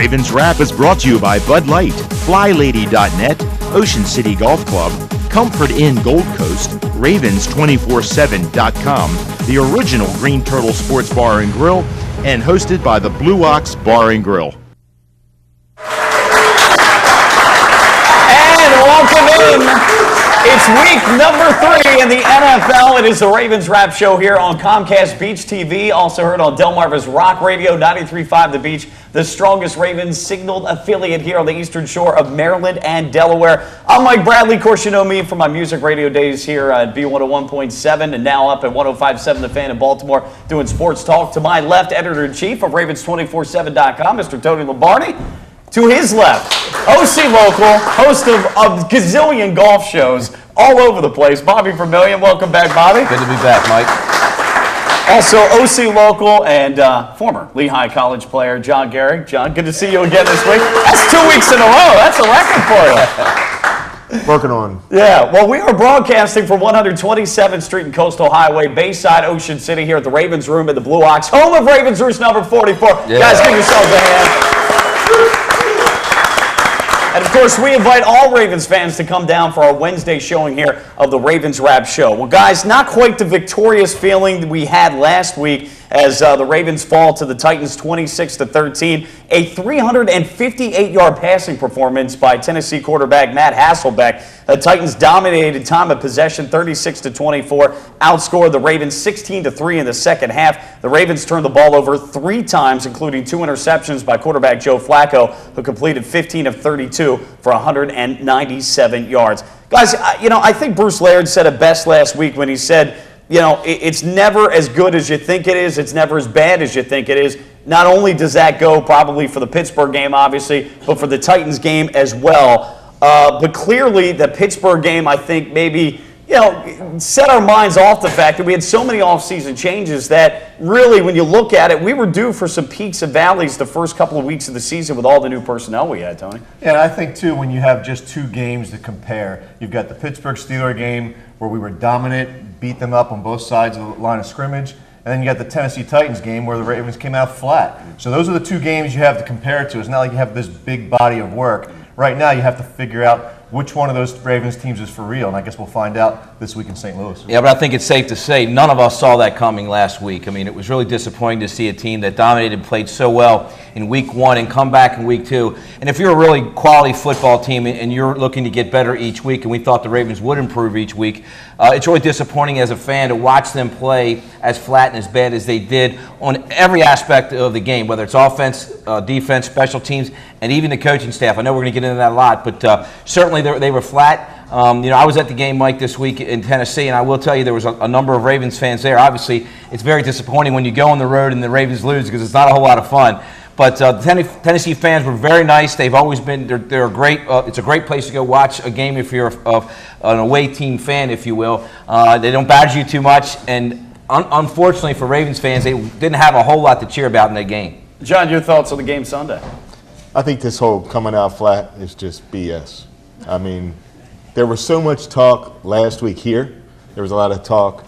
Ravens Wrap is brought to you by Bud Light, FlyLady.net, Ocean City Golf Club, Comfort Inn Gold Coast, Ravens247.com, the original Green Turtle Sports Bar and Grill, and hosted by the Blue Ox Bar and Grill. And welcome in. It's week number 3 in the NFL. It is the Ravens Wrap Show here on Comcast Beach TV, also heard on Delmarva's Rock Radio, 93.5 The Beach, the strongest Ravens signaled affiliate here on the eastern shore of Maryland and Delaware. I'm Mike Bradley. Of course, you know me from my music radio days here at B101.7 and now up at 105.7 The Fan in Baltimore doing sports talk. To my left, editor-in-chief of Ravens247.com, Mr. Tony Lombardi. To his left, OC Local, host of a gazillion golf shows all over the place, Bobby Vermillion. Welcome back, Bobby. Good to be back, Mike. Also, OC Local and former Lehigh College player, John Gehrig. John, good to see you again this week. That's 2 weeks in a row. That's a record for you. Working on. Yeah, well, we are broadcasting from 127th Street and Coastal Highway, Bayside, Ocean City, here at the Ravens Room at the Blue Ox, home of Ravens Roost number 44. Yeah. Guys, give yourselves a hand. And, of course, we invite all Ravens fans to come down for our Wednesday showing here of the Ravens Wrap Show. Well, guys, not quite the victorious feeling that we had last week as the Ravens fall to the Titans 26-13. A 358-yard passing performance by Tennessee quarterback Matt Hasselbeck. The Titans dominated time of possession 36-24, outscored the Ravens 16-3 in the second half. The Ravens turned the ball over 3 times, including 2 interceptions by quarterback Joe Flacco, who completed 15 of 32 for 197 yards. Guys, I think Bruce Laird said it best last week when he said, it's never as good as you think it is. It's never as bad as you think it is. Not only does that go probably for the Pittsburgh game, obviously, but for the Titans game as well. But clearly the Pittsburgh game, I think, maybe, set our minds off the fact that we had so many offseason changes that really, when you look at it, we were due for some peaks and valleys the first couple of weeks of the season with all the new personnel we had, Tony. Yeah, and I think, too, when you have just 2 games to compare, you've got the Pittsburgh Steelers game where we were dominant, beat them up on both sides of the line of scrimmage, and then you got the Tennessee Titans game where the Ravens came out flat. So those are the 2 games you have to compare it to. It's not like you have this big body of work. Right now, you have to figure out which one of those Ravens teams is for real, and I guess we'll find out this week in St. Louis. Yeah, but I think it's safe to say none of us saw that coming last week. I mean, it was really disappointing to see a team that dominated and played so well in week 1 and come back in week 2. And if you're a really quality football team and you're looking to get better each week, and we thought the Ravens would improve each week, it's really disappointing as a fan to watch them play as flat and as bad as they did on every aspect of the game, whether it's offense, defense, special teams, and even the coaching staff. I know we're going to get into that a lot, but certainly they were flat. I was at the game, Mike, this week in Tennessee, and I will tell you there was a number of Ravens fans there. Obviously, it's very disappointing when you go on the road and the Ravens lose because it's not a whole lot of fun. But the Tennessee fans were very nice. They've always been. They're a great. It's a great place to go watch a game if you're an away team fan, if you will. They don't badge you too much, and unfortunately for Ravens fans, they didn't have a whole lot to cheer about in that game. John, your thoughts on the game Sunday? I think this whole coming out flat is just BS. I mean, there was so much talk last week here. There was a lot of talk.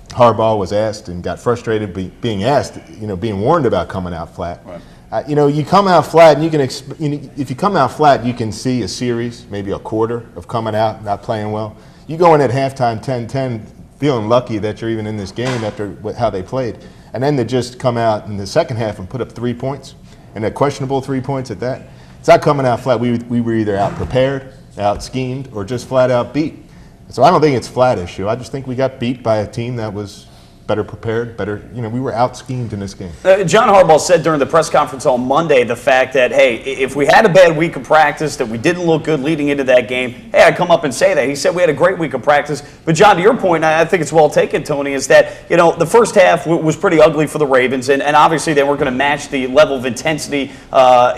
Harbaugh was asked and got frustrated being asked, being warned about coming out flat. Right. You come out flat, and you can if you come out flat, you can see a series, maybe a quarter of coming out, not playing well. You go in at halftime 10-10, feeling lucky that you're even in this game after how they played. And then to just come out in the second half and put up 3 points, and a questionable 3 points at that. It's not coming out flat. We were either out prepared, out schemed, or just flat out beat. So I don't think it's a flat issue. I just think we got beat by a team that was better prepared, we were out schemed in this game. John Harbaugh said during the press conference on Monday the fact that, hey, if we had a bad week of practice, that we didn't look good leading into that game, hey, I'd come up and say that. He said we had a great week of practice. But, John, to your point, and I think it's well taken, Tony, is that, the first half was pretty ugly for the Ravens, and obviously they weren't going to match the level of intensity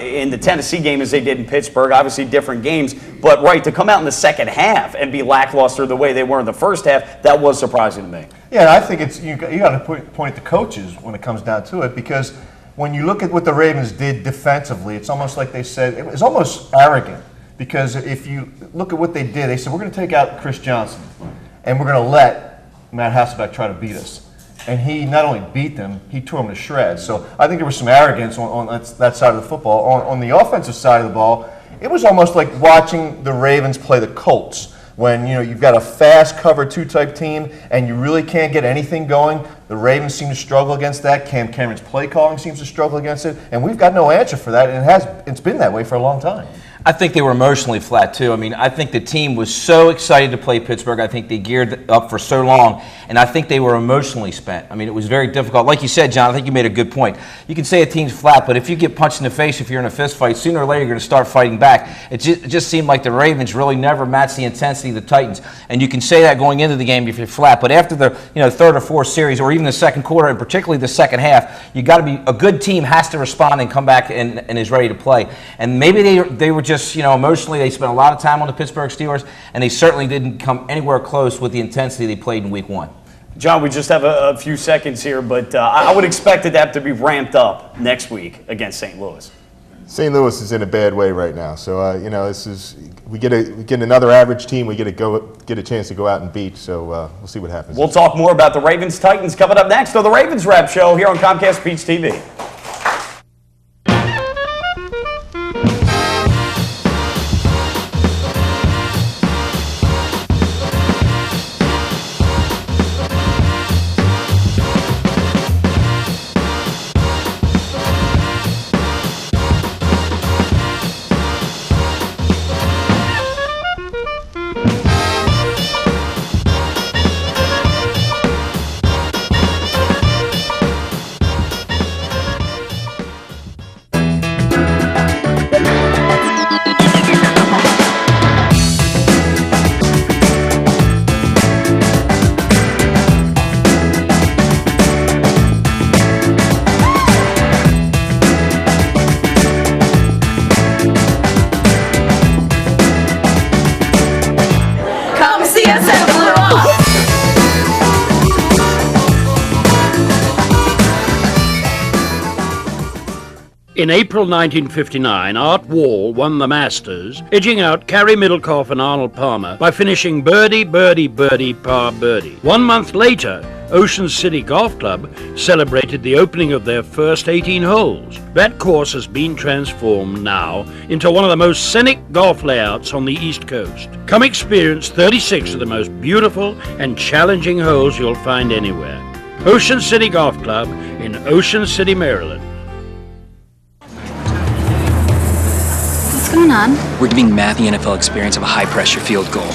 in the Tennessee game as they did in Pittsburgh. Obviously different games. But, right, to come out in the second half and be lackluster the way they were in the first half, that was surprising to me. Yeah, I think it's you got to point at the coaches when it comes down to it, because when you look at what the Ravens did defensively, it's almost like they said, it was almost arrogant, because if you look at what they said, we're going to take out Chris Johnson, and we're going to let Matt Hasselbeck try to beat us. and he not only beat them, he tore them to shreds. So I think there was some arrogance on that side of the football. On the offensive side of the ball, it was almost like watching the Ravens play the Colts. When you've got a fast cover 2 type team and you really can't get anything going. The Ravens seem to struggle against that. Cam Cameron's play calling seems to struggle against it, and we've got no answer for that. And it's been that way for a long time. I think they were emotionally flat too. I mean, I think the team was so excited to play Pittsburgh. I think they geared up for so long, and I think they were emotionally spent. I mean, it was very difficult. Like you said, John, I think you made a good point. You can say a team's flat, but if you get punched in the face, if you're in a fist fight, sooner or later you're going to start fighting back. It just seemed like the Ravens really never matched the intensity of the Titans, and you can say that going into the game if you're flat. But after the third or fourth series, or even the second quarter, and particularly the second half, you got to be a good team has to respond and come back and is ready to play. And maybe they were just emotionally they spent a lot of time on the Pittsburgh Steelers, and they certainly didn't come anywhere close with the intensity they played in Week 1. John, we just have a few seconds here, but I would expect that to be ramped up next week against St. Louis. St. Louis is in a bad way right now, so this is we get another average team. We get a chance to go out and beat. So we'll see what happens. We'll talk more about the Ravens Titans coming up next on the Ravens Wrap Show here on Comcast Beach TV. In April 1959, Art Wall won the Masters, edging out Carey Middlecoff and Arnold Palmer by finishing birdie, birdie, birdie, par birdie. 1 month later, Ocean City Golf Club celebrated the opening of their first 18 holes. That course has been transformed now into one of the most scenic golf layouts on the East Coast. Come experience 36 of the most beautiful and challenging holes you'll find anywhere. Ocean City Golf Club in Ocean City, Maryland. What's going on? We're giving Matt the NFL experience of a high-pressure field goal.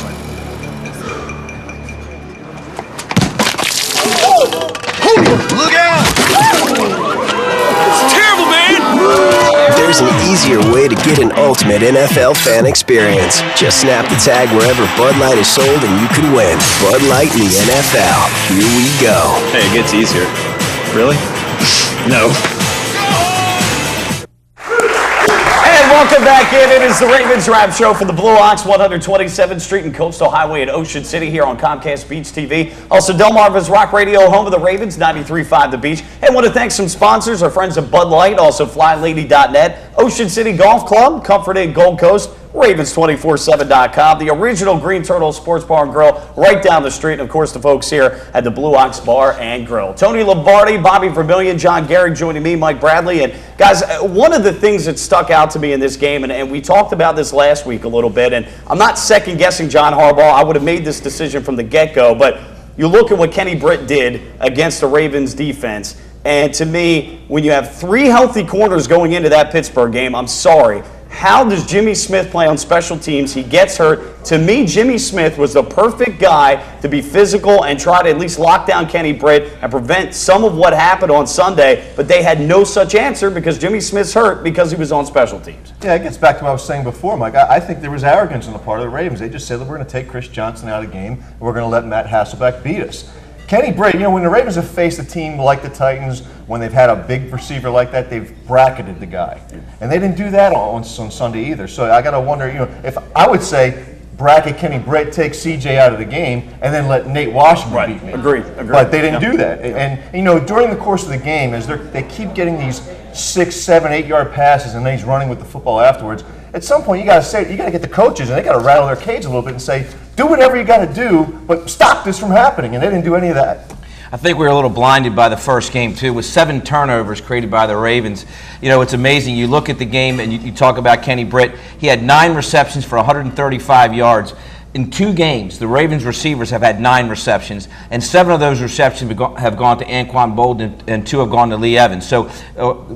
Look out! It's terrible, man! There's an easier way to get an ultimate NFL fan experience. Just snap the tag wherever Bud Light is sold and you can win. Bud Light in the NFL. Here we go. Hey, it gets easier. Really? No. Welcome back in. It is the Ravens Wrap Show for the Blue Ox, 127th Street and Coastal Highway at Ocean City here on Comcast Beach TV. Also, Delmarva's Rock Radio, home of the Ravens, 93.5 The Beach. And I want to thank some sponsors, our friends at Bud Light, also FlyLady.net, Ocean City Golf Club, Comfort Inn Gold Coast, Ravens247.com, the original Green Turtle Sports Bar and Grill right down the street, and of course the folks here at the Blue Ox Bar and Grill. Tony Lombardi, Bobby Vermillion, John Garrick joining me, Mike Bradley. And guys, one of the things that stuck out to me in this game, and we talked about this last week a little bit, and I'm not second guessing John Harbaugh. I would have made this decision from the get-go, but you look at what Kenny Britt did against the Ravens defense, and to me, when you have 3 healthy corners going into that Pittsburgh game, I'm sorry. How does Jimmy Smith play on special teams? He gets hurt. To me, Jimmy Smith was the perfect guy to be physical and try to at least lock down Kenny Britt and prevent some of what happened on Sunday, but they had no such answer because Jimmy Smith's hurt because he was on special teams. Yeah, it gets back to what I was saying before, Mike. I think there was arrogance on the part of the Ravens. They just said that we're going to take Chris Johnson out of the game and we're going to let Matt Hasselbeck beat us. Kenny Britt, when the Ravens have faced a team like the Titans, when they've had a big receiver like that, they've bracketed the guy. And they didn't do that on Sunday either. So I got to wonder, if I would say bracket Kenny Britt, take CJ out of the game, and then let Nate Washington beat me. Agreed. But they didn't do that. And, during the course of the game, as they keep getting these 6, 7, 8 yard passes, and then he's running with the football afterwards, at some point you got to get the coaches, and they got to rattle their cage a little bit and say, do whatever you got to do, but stop this from happening. And they didn't do any of that. I think we were a little blinded by the first game, too, with 7 turnovers created by the Ravens. You know, it's amazing. You look at the game and you talk about Kenny Britt. He had 9 receptions for 135 yards. In 2 games, the Ravens receivers have had 9 receptions, and 7 of those receptions have gone to Anquan Boldin, and 2 have gone to Lee Evans. So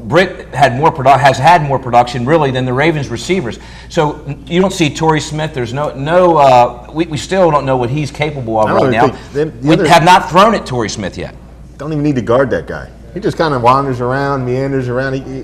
Britt has had more production, really, than the Ravens receivers. So you don't see Torrey Smith. There's we still don't know what he's capable of right now. We have not thrown at Torrey Smith yet. Don't even need to guard that guy. He just kind of wanders around, meanders around. He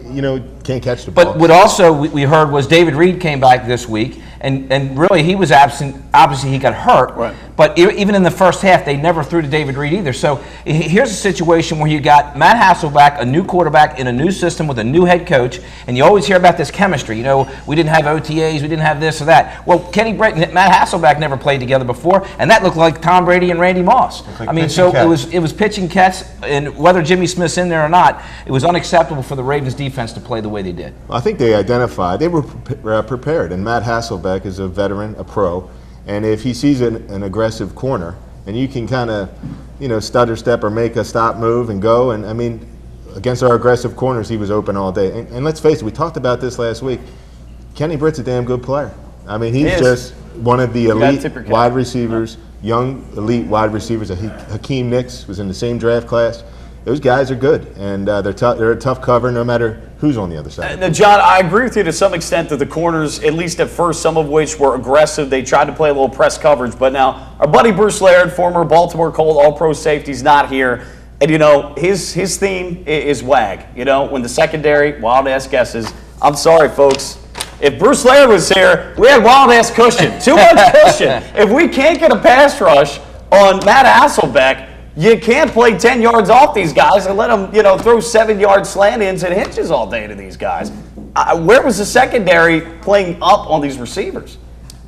can't catch the ball. But what also we heard was David Reed came back this week, and really he was absent. Obviously, he got hurt. Right. But even in the first half, they never threw to David Reed either. So here's a situation where you got Matt Hasselbeck, a new quarterback in a new system with a new head coach, and you always hear about this chemistry. You know, we didn't have OTAs, we didn't have this or that. Well, Kenny Britt and Matt Hasselbeck never played together before, and that looked like Tom Brady and Randy Moss. Like I mean, so it was pitch and catch, and whether Jimmy Smith's in there or not, it was unacceptable for the Ravens defense to play the way they did. Well, I think they were prepared, and Matt Hasselbeck is a veteran, a pro, and if he sees an aggressive corner, and you can kind of, stutter step or make a stop move and go, and I mean, against our aggressive corners, he was open all day. And let's face it, we talked about this last week. Kenny Britt's a damn good player. I mean, he's just one of the elite wide receivers, young elite wide receivers. Hakeem Nicks was in the same draft class. Those guys are good, and they're a tough cover no matter who's on the other side. Now, John, I agree with you to some extent that the corners, at least at first, some of which were aggressive. They tried to play a little press coverage, but now our buddy Bruce Laird, former Baltimore Colt All-Pro safety, is not here. And, his theme is WAG. When the secondary, wild-ass guesses. I'm sorry, folks. If Bruce Laird was here, we had wild-ass cushion. Too much cushion. If we can't get a pass rush on Matt Hasselbeck, you can't play 10 yards off these guys and let them, throw 7-yard slant-ins and hitches all day to these guys. Where was the secondary playing up on these receivers?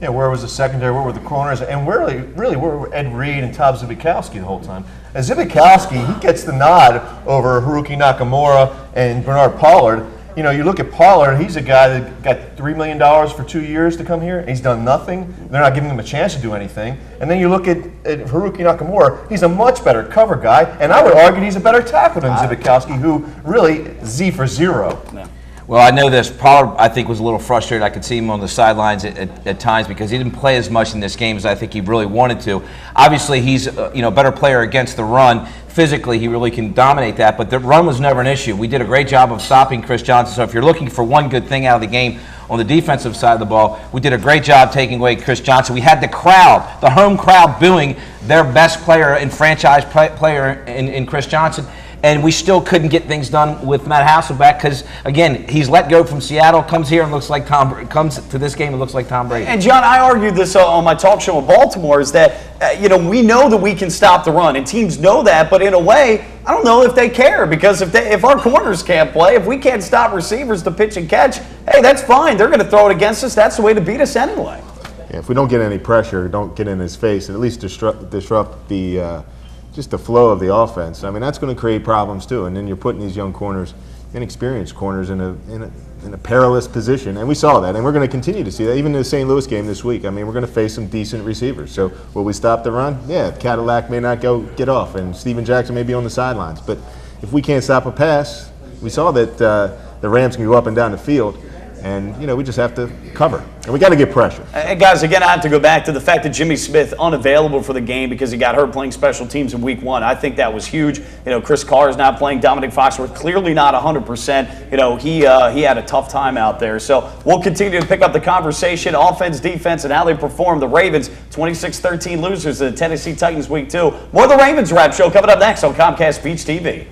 Yeah, where was the secondary? Where were the corners? And really, where were Ed Reed and Todd Zbikowski the whole time? And Zbikowski, he gets the nod over Haruki Nakamura and Bernard Pollard. You look at Pollard, he's a guy that got $3 million for 2 years to come here, and he's done nothing. They're not giving him a chance to do anything. And then you look at Haruki Nakamura, he's a much better cover guy, and I would argue he's a better tackler than Zbikowski, who really Z for 0. Yeah. Well, I know this. Pollard, I think, was a little frustrated. I could see him on the sidelines at times because he didn't play as much in this game as I think he really wanted to. Obviously, he's a better player against the run. Physically, he really can dominate that, but the run was never an issue. We did a great job of stopping Chris Johnson. So if you're looking for one good thing out of the game on the defensive side of the ball, we did a great job taking away Chris Johnson. We had the crowd, the home crowd, booing their best player and franchise player in Chris Johnson. And we still couldn't get things done with Matt Hasselbeck because, again, he's let go from Seattle, comes here and comes to this game and looks like Tom Brady. And, John, I argued this on my talk show in Baltimore is that, we know that we can stop the run, and teams know that, but in a way, I don't know if they care because if our corners can't play, if we can't stop receivers to pitch and catch, hey, that's fine. They're going to throw it against us. That's the way to beat us anyway. Yeah, if we don't get any pressure, don't get in his face, at least disrupt the just the flow of the offense. I mean, that's going to create problems too. And then you're putting these young corners, inexperienced corners, in a perilous position. And we saw that, and we're going to continue to see that. Even in the St. Louis game this week, I mean, we're going to face some decent receivers. So will we stop the run? Yeah, Cadillac may not get off, and Steven Jackson may be on the sidelines. But if we can't stop a pass, we saw that the Rams can go up and down the field. And, we just have to cover. And we got to get pressure. And guys, again, I have to go back to the fact that Jimmy Smith unavailable for the game because he got hurt playing special teams in week 1. I think that was huge. Chris Carr is not playing. Dominic Foxworth clearly not 100%. He had a tough time out there. So we'll continue to pick up the conversation, offense, defense, and how they perform. The Ravens, 26-13 losers to the Tennessee Titans week 2. More of the Ravens Wrap Show coming up next on Comcast Beach TV.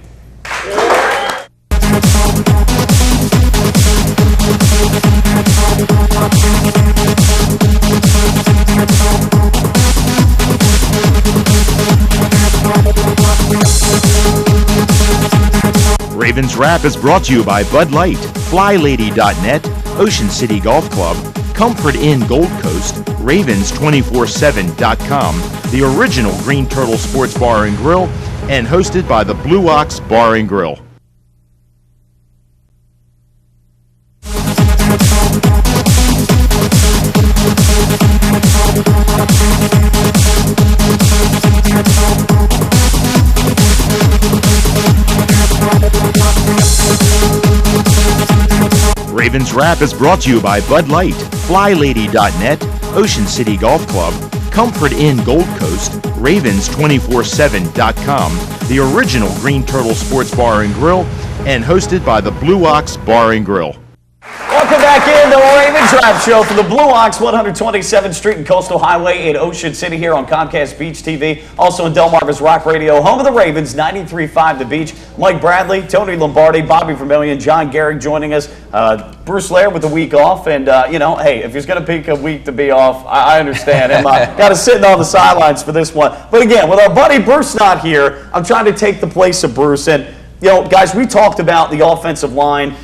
Ravens Wrap is brought to you by Bud Light, FlyLady.net, Ocean City Golf Club, Comfort Inn Gold Coast, Ravens247.com, the original Green Turtle Sports Bar and Grill, and hosted by the Blue Ox Bar and Grill. Ravens Wrap is brought to you by Bud Light, FlyLady.net, Ocean City Golf Club, Comfort Inn Gold Coast, Ravens247.com, the original Green Turtle Sports Bar and Grill, and hosted by the Blue Ox Bar and Grill. Welcome back into the Ravens Wrap Show for the Blue Ox, 127th Street and Coastal Highway in Ocean City here on Comcast Beach TV. Also in Delmarva's Rock Radio, home of the Ravens, 93.5 The Beach. Mike Bradley, Tony Lombardi, Bobby Vermillion, John Garrick joining us. Bruce Laird with the week off. And, hey, if he's going to pick a week to be off, I understand. And got to sit on the sidelines for this one. But again, with our buddy Bruce not here, I'm trying to take the place of Bruce. And, guys, we talked about the offensive line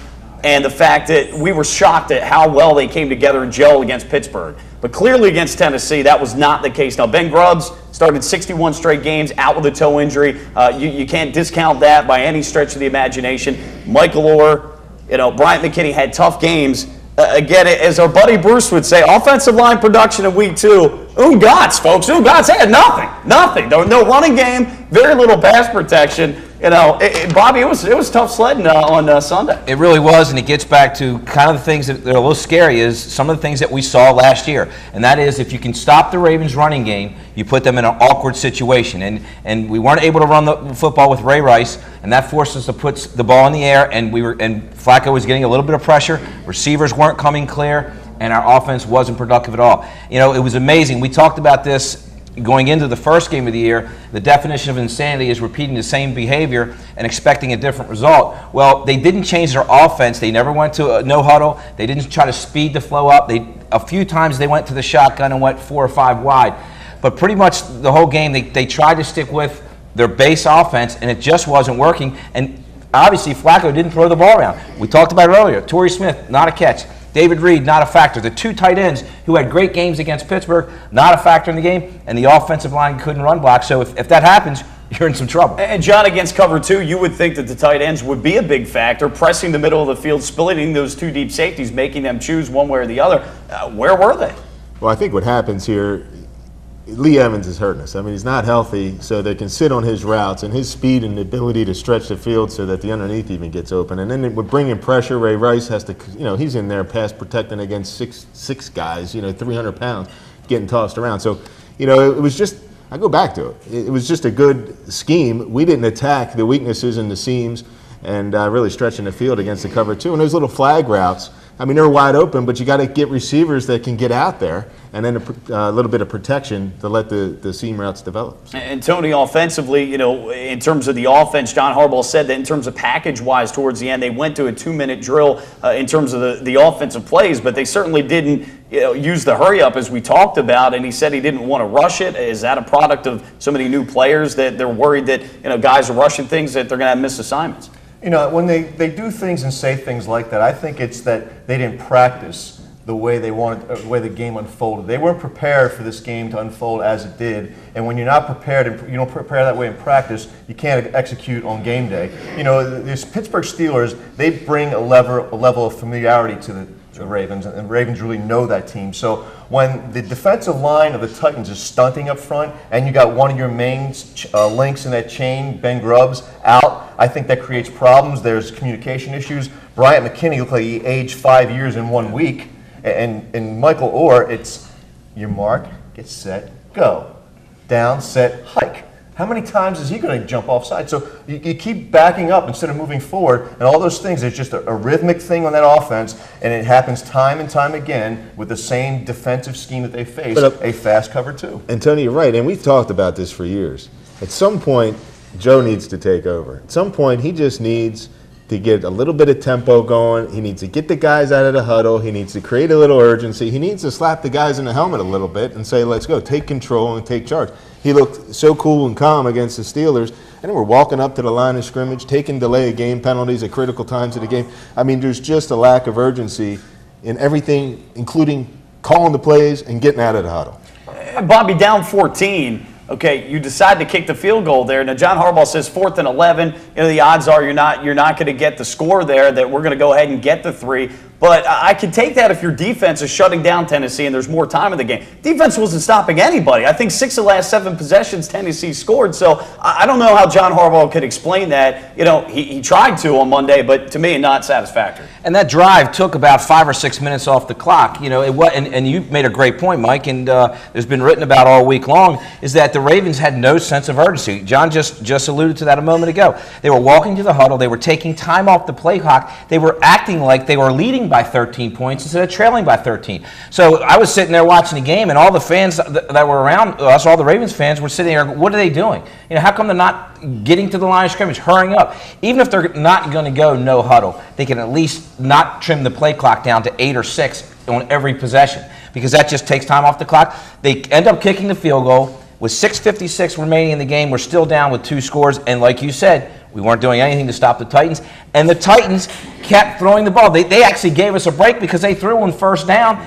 and the fact that we were shocked at how well they came together and gelled against Pittsburgh. But clearly against Tennessee, that was not the case. Now, Ben Grubbs started 61 straight games out with a toe injury. You can't discount that by any stretch of the imagination. Michael Orr, Bryant McKinnie had tough games. Again, as our buddy Bruce would say, offensive line production in week 2, Ungats, folks. Ungats had nothing. There was no running game, very little pass protection. Bobby, it was tough sledding on Sunday. It really was, and it gets back to kind of the things that are a little scary is some of the things that we saw last year. And that is if you can stop the Ravens running game, you put them in an awkward situation. And we weren't able to run the football with Ray Rice, and that forced us to put the ball in the air, and Flacco was getting a little bit of pressure. Receivers weren't coming clear, and our offense wasn't productive at all. It was amazing. We talked about this going into the first game of the year. The definition of insanity is repeating the same behavior and expecting a different result. Well, they didn't change their offense. They never went to a no huddle. They didn't try to speed the flow up. A few times they went to the shotgun and went 4 or 5 wide. But pretty much the whole game, they tried to stick with their base offense, and it just wasn't working. And obviously, Flacco didn't throw the ball around. We talked about it earlier. Torrey Smith, not a catch. David Reed, not a factor. The 2 tight ends who had great games against Pittsburgh, not a factor in the game, and the offensive line couldn't run block. So if that happens, you're in some trouble. And John, against cover 2, you would think that the tight ends would be a big factor, pressing the middle of the field, splitting those 2 deep safeties, making them choose one way or the other. Where were they? Well, I think what happens here, Lee Evans is hurting us. I mean, he's not healthy, so they can sit on his routes and his speed and the ability to stretch the field so that the underneath even gets open. And then it would bring in pressure. Ray Rice has to, he's in there pass protecting against six guys, 300 pounds, getting tossed around. So, it was just, I go back to it. It was just a good scheme. We didn't attack the weaknesses in the seams and really stretching the field against the cover 2. And those little flag routes, I mean, they're wide open, but you got to get receivers that can get out there, and then a little bit of protection to let the seam routes develop. And Tony, offensively, in terms of the offense, John Harbaugh said that in terms of package-wise towards the end, they went to a 2-minute drill in terms of the offensive plays, but they certainly didn't use the hurry-up as we talked about, and he said he didn't want to rush it. Is that a product of so many new players that they're worried that guys are rushing things, that they're going to have missed assignments? When they do things and say things like that, I think it's that they didn't practice the way they wanted, the way the game unfolded. They weren't prepared for this game to unfold as it did. And when you're not prepared and you don't prepare that way in practice, you can't execute on game day. These Pittsburgh Steelers, they bring a level of familiarity to the Ravens, and the Ravens really know that team. So when the defensive line of the Titans is stunting up front, and you got one of your main links in that chain, Ben Grubbs, out, I think that creates problems. There's communication issues. Bryant McKinnie looked like he aged 5 years in 1 week. And Michael Orr, it's your mark, get set, go. Down, set, hike. How many times is he going to jump offside? So you keep backing up instead of moving forward, and all those things. It's just a rhythmic thing on that offense, and it happens time and time again with the same defensive scheme that they face, a fast cover 2. And Tony, you're right, and we've talked about this for years. At some point, Joe needs to take over. At some point, he just needs to get a little bit of tempo going. He needs to get the guys out of the huddle. He needs to create a little urgency. He needs to slap the guys in the helmet a little bit and say, let's go, take control and take charge. He looked so cool and calm against the Steelers, and then we're walking up to the line of scrimmage, taking delay of game penalties at critical times of the game. I mean, there's just a lack of urgency in everything, including calling the plays and getting out of the huddle. Bobby, down 14. Okay, you decide to kick the field goal there. Now, John Harbaugh says 4th and 11. The odds are you're not going to get the score there, that we're going to go ahead and get the 3. But I can take that if your defense is shutting down Tennessee and there's more time in the game. Defense wasn't stopping anybody. I think 6 of the last 7 possessions Tennessee scored. So I don't know how John Harbaugh could explain that. He tried to on Monday, but to me, not satisfactory. And that drive took about 5 or 6 minutes off the clock. And you made a great point, Mike, and there's been written about all week long, is that the Ravens had no sense of urgency. John just alluded to that a moment ago. They were walking to the huddle. They were taking time off the play clock. They were acting like they were leading by 13 points instead of trailing by 13. So I was sitting there watching the game, and all the fans that were around us, all the Ravens fans, were sitting there, what are they doing? How come they're not getting to the line of scrimmage, hurrying up? Even if they're not going to go no huddle, they can at least not trim the play clock down to 8 or 6 on every possession, because that just takes time off the clock. They end up kicking the field goal. With 6:56 remaining in the game, we're still down with 2 scores, and like you said, we weren't doing anything to stop the Titans, and the Titans kept throwing the ball. They actually gave us a break because they threw on first down,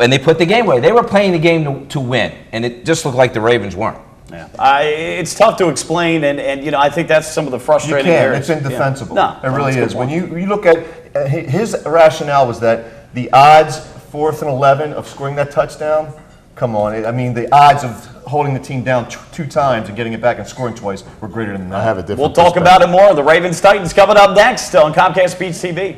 and they put the game away. They were playing the game to win, and it just looked like the Ravens weren't. Yeah, it's tough to explain, and I think that's some of the frustrating areas. It's indefensible. Yeah. No, it really is. When you look at his rationale was that the odds 4th and 11 of scoring that touchdown, come on. I mean, the odds of holding the team down 2 times and getting it back and scoring twice were greater than that. I have a different We'll talk about it more. The Ravens-Titans coming up next on Comcast Beach TV.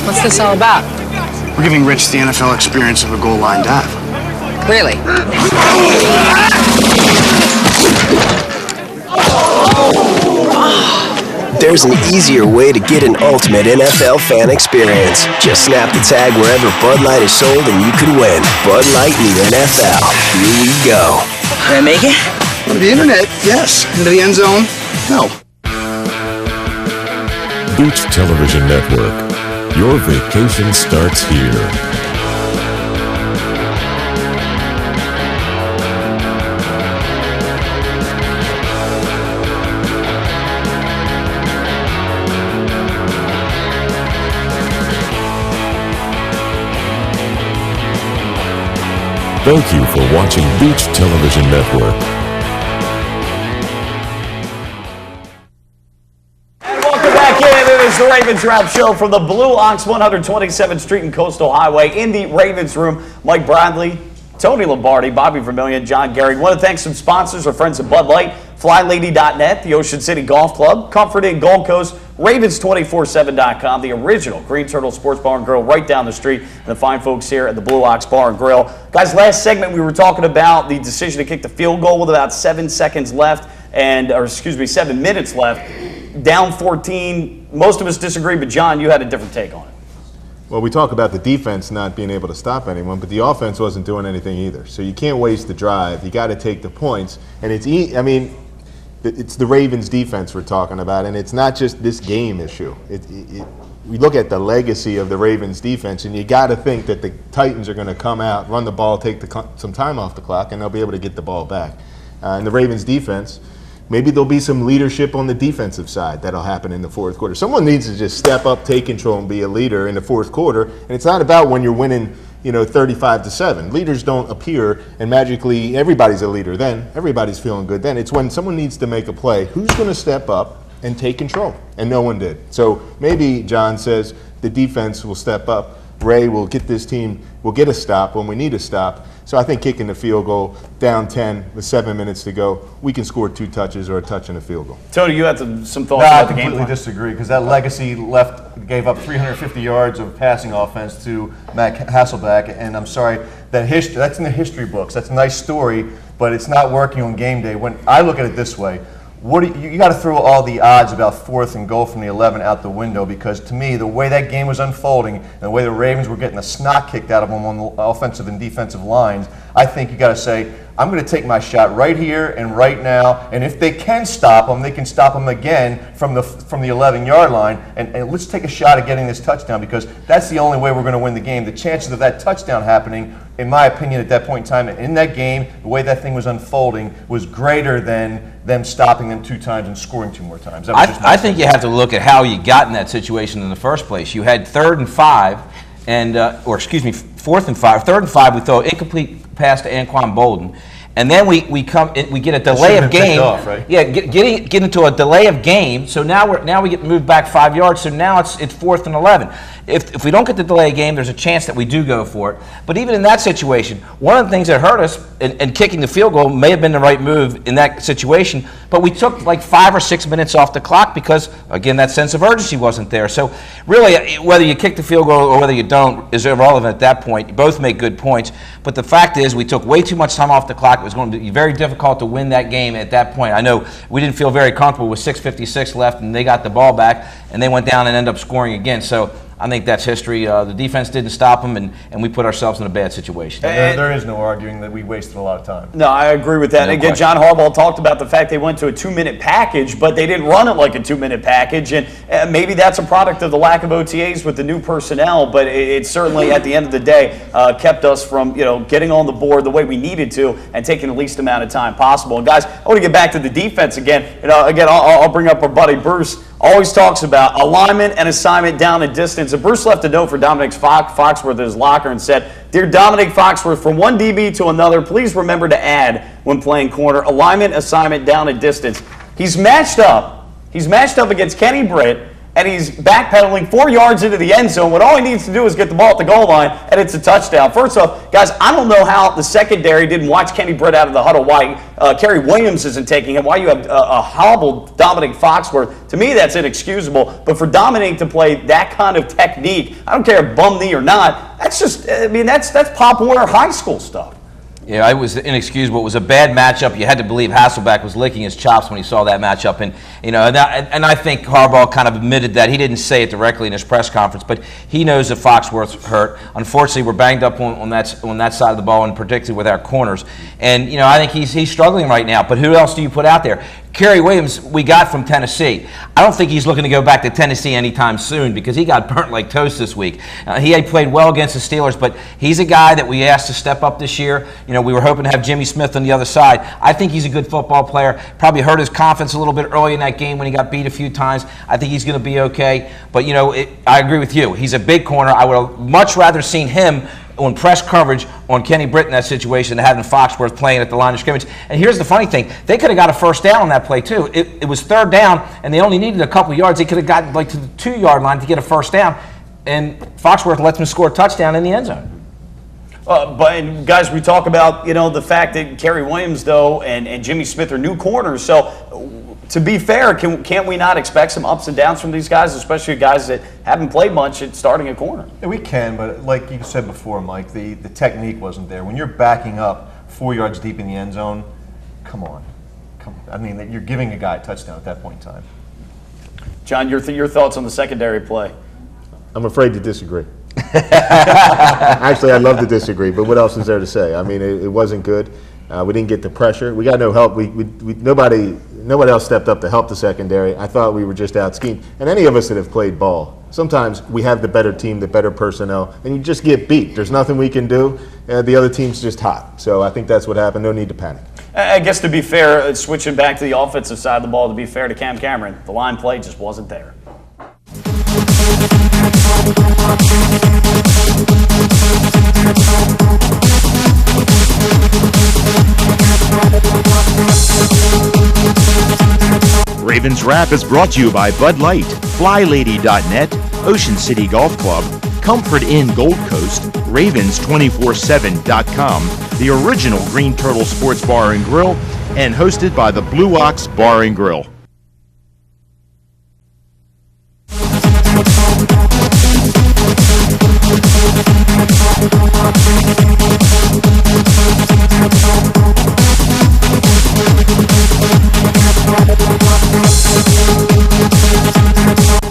What's this all about? We're giving Rich the NFL experience of a goal line dive. Really? There's an easier way to get an ultimate NFL fan experience. Just snap the tag wherever Bud Light is sold and you could win. Bud Light in the NFL. Here we go. Can I make it? On the internet, yes. Into the end zone, no. Beach Television Network. Your vacation starts here. Thank you for watching Beach Television Network. It's the Ravens Wrap Show from the Blue Ox 127th Street and Coastal Highway in the Ravens Room. Mike Bradley, Tony Lombardi, Bobby Vermillion, John Gehrig. Want to thank some sponsors, our friends at Bud Light, FlyLady.net, the Ocean City Golf Club, Comfort Inn Gold Coast, Ravens247.com, the original Green Turtle Sports Bar and Grill right down the street, and the fine folks here at the Blue Ox Bar and Grill. Guys, last segment we were talking about the decision to kick the field goal with about 7 seconds left, 7 minutes left. Down 14. Most of us disagree, but John, you had a different take on it. Well, we talk about the defense not being able to stop anyone, but the offense wasn't doing anything either. So you can't waste the drive. You got to take the points, and it's the Ravens defense we're talking about, and it's not just this game issue. We look at the legacy of the Ravens defense, and you got to think that the Titans are going to come out, run the ball, take some time off the clock, and they'll be able to get the ball back. And the Ravens defense, maybe there'll be some leadership on the defensive side that'll happen in the fourth quarter. Someone needs to just step up, take control, and be a leader in the fourth quarter. And it's not about when you're winning, 35-7. Leaders don't appear and magically everybody's a leader then. Everybody's feeling good then. It's when someone needs to make a play. Who's going to step up and take control? And no one did. So maybe John says the defense will step up Ray will get this team, will get a stop when we need a stop. So I think kicking the field goal down 10 with 7 minutes to go, we can score 2 touches or a touch and a field goal. Tony, you had some thoughts No, about I the game completely plan? disagree because that legacy gave up 350 yards of passing offense to Matt Hasselbeck, and I'm sorry, that's in the history books. That's a nice story, but it's not working on game day. When I look at it this way, you got to throw all the odds about 4th and goal from the 11 out the window, because to me, the way that game was unfolding and the way the Ravens were getting the snot kicked out of them on the offensive and defensive lines, I think you got to say, I'm going to take my shot right here and right now, and if they can stop them, they can stop them again from the 11-yard line, and let's take a shot at getting this touchdown, because that's the only way we're going to win the game. The chances of that touchdown happening, in my opinion, at that point in time, in that game, the way that thing was unfolding was greater than them stopping them 2 times and scoring 2 more times. I think you have to look at how you got in that situation in the first place. You had 3rd and 5, and 4th and 5. 3rd and 5, we throw an incomplete pass to Anquan Bolden, and then we get a delay of game. Off, right? Yeah, get into a delay of game. So now we get moved back 5 yards. So now it's 4th and 11. If we don't get the delay of game, there's a chance that we do go for it. But even in that situation, one of the things that hurt us, and kicking the field goal may have been the right move in that situation, but we took like 5 or 6 minutes off the clock because, again, that sense of urgency wasn't there. So really, whether you kick the field goal or whether you don't is irrelevant at that point. You both make good points. But the fact is, we took way too much time off the clock. It was going to be very difficult to win that game at that point. I know we didn't feel very comfortable with 6:56 left, and they got the ball back, and they went down and ended up scoring again. So I think that's history. The defense didn't stop them, and we put ourselves in a bad situation. There is no arguing that we wasted a lot of time. No, I agree with that. No Again, question. John Harbaugh talked about the fact they went to a 2-minute package, but they didn't run it like a 2-minute package. And maybe that's a product of the lack of OTAs with the new personnel, but it certainly, at the end of the day, kept us from getting on the board the way we needed to and taking the least amount of time possible. And guys, I want to get back to the defense again. I'll bring up our buddy Bruce. Always talks about alignment and assignment down and distance. And Bruce left a note for Dominic Foxworth in his locker and said, "Dear Dominic Foxworth, from one DB to another, please remember to add when playing corner, alignment, assignment, down and distance." He's matched up against Kenny Britt, and he's backpedaling 4 yards into the end zone when all he needs to do is get the ball at the goal line, and it's a touchdown. First off, guys, I don't know how the secondary didn't watch Kenny Britt out of the huddle, why Kerry Williams isn't taking him, why you have a hobbled Dominic Foxworth. To me, that's inexcusable. But for Dominic to play that kind of technique, I don't care if bum knee or not, that's just, that's Pop Warner high school stuff. Yeah, it was inexcusable. It was a bad matchup. You had to believe Hasselbeck was licking his chops when he saw that matchup, and I think Harbaugh kind of admitted that. He didn't say it directly in his press conference, but he knows that Foxworth's hurt. Unfortunately, we're banged up on that side of the ball, and particularly with our corners. And I think he's struggling right now. But who else do you put out there? Kerry Williams, we got from Tennessee. I don't think he's looking to go back to Tennessee anytime soon because he got burnt like toast this week. He had played well against the Steelers, but he's a guy that we asked to step up this year. We were hoping to have Jimmy Smith on the other side. I think he's a good football player. Probably hurt his confidence a little bit early in that game when he got beat a few times. I think he's going to be okay. But, I agree with you. He's a big corner. I would have much rather seen him on press coverage on Kenny Britt in that situation than having Foxworth playing at the line of scrimmage. And here's the funny thing. They could have got a first down on that play, too. It was 3rd down, and they only needed a couple yards. They could have gotten to the 2-yard line to get a first down, and Foxworth lets them score a touchdown in the end zone. But guys, we talk about the fact that Kerry Williams, though, and Jimmy Smith are new corners. So to be fair, can't we not expect some ups and downs from these guys, especially guys that haven't played much at starting a corner? Yeah, we can, but like you said before, Mike, the technique wasn't there. When you're backing up 4 yards deep in the end zone, come on. You're giving a guy a touchdown at that point in time. John, your thoughts on the secondary play? I'm afraid to disagree. Actually, I'd love to disagree, but what else is there to say? It wasn't good. We didn't get the pressure. We got no help. Nobody else stepped up to help the secondary. I thought we were just out schemed. And any of us that have played ball, sometimes we have the better team, the better personnel, and you just get beat. There's nothing we can do. The other team's just hot. So I think that's what happened. No need to panic. I guess to be fair, switching back to the offensive side of the ball, to be fair to Cam Cameron, the line play just wasn't there. Ravens Wrap is brought to you by Bud Light, FlyLady.net, Ocean City Golf Club, Comfort Inn Gold Coast, Ravens247.com, the original Green Turtle Sports Bar and Grill, and hosted by the Blue Ox Bar and Grill.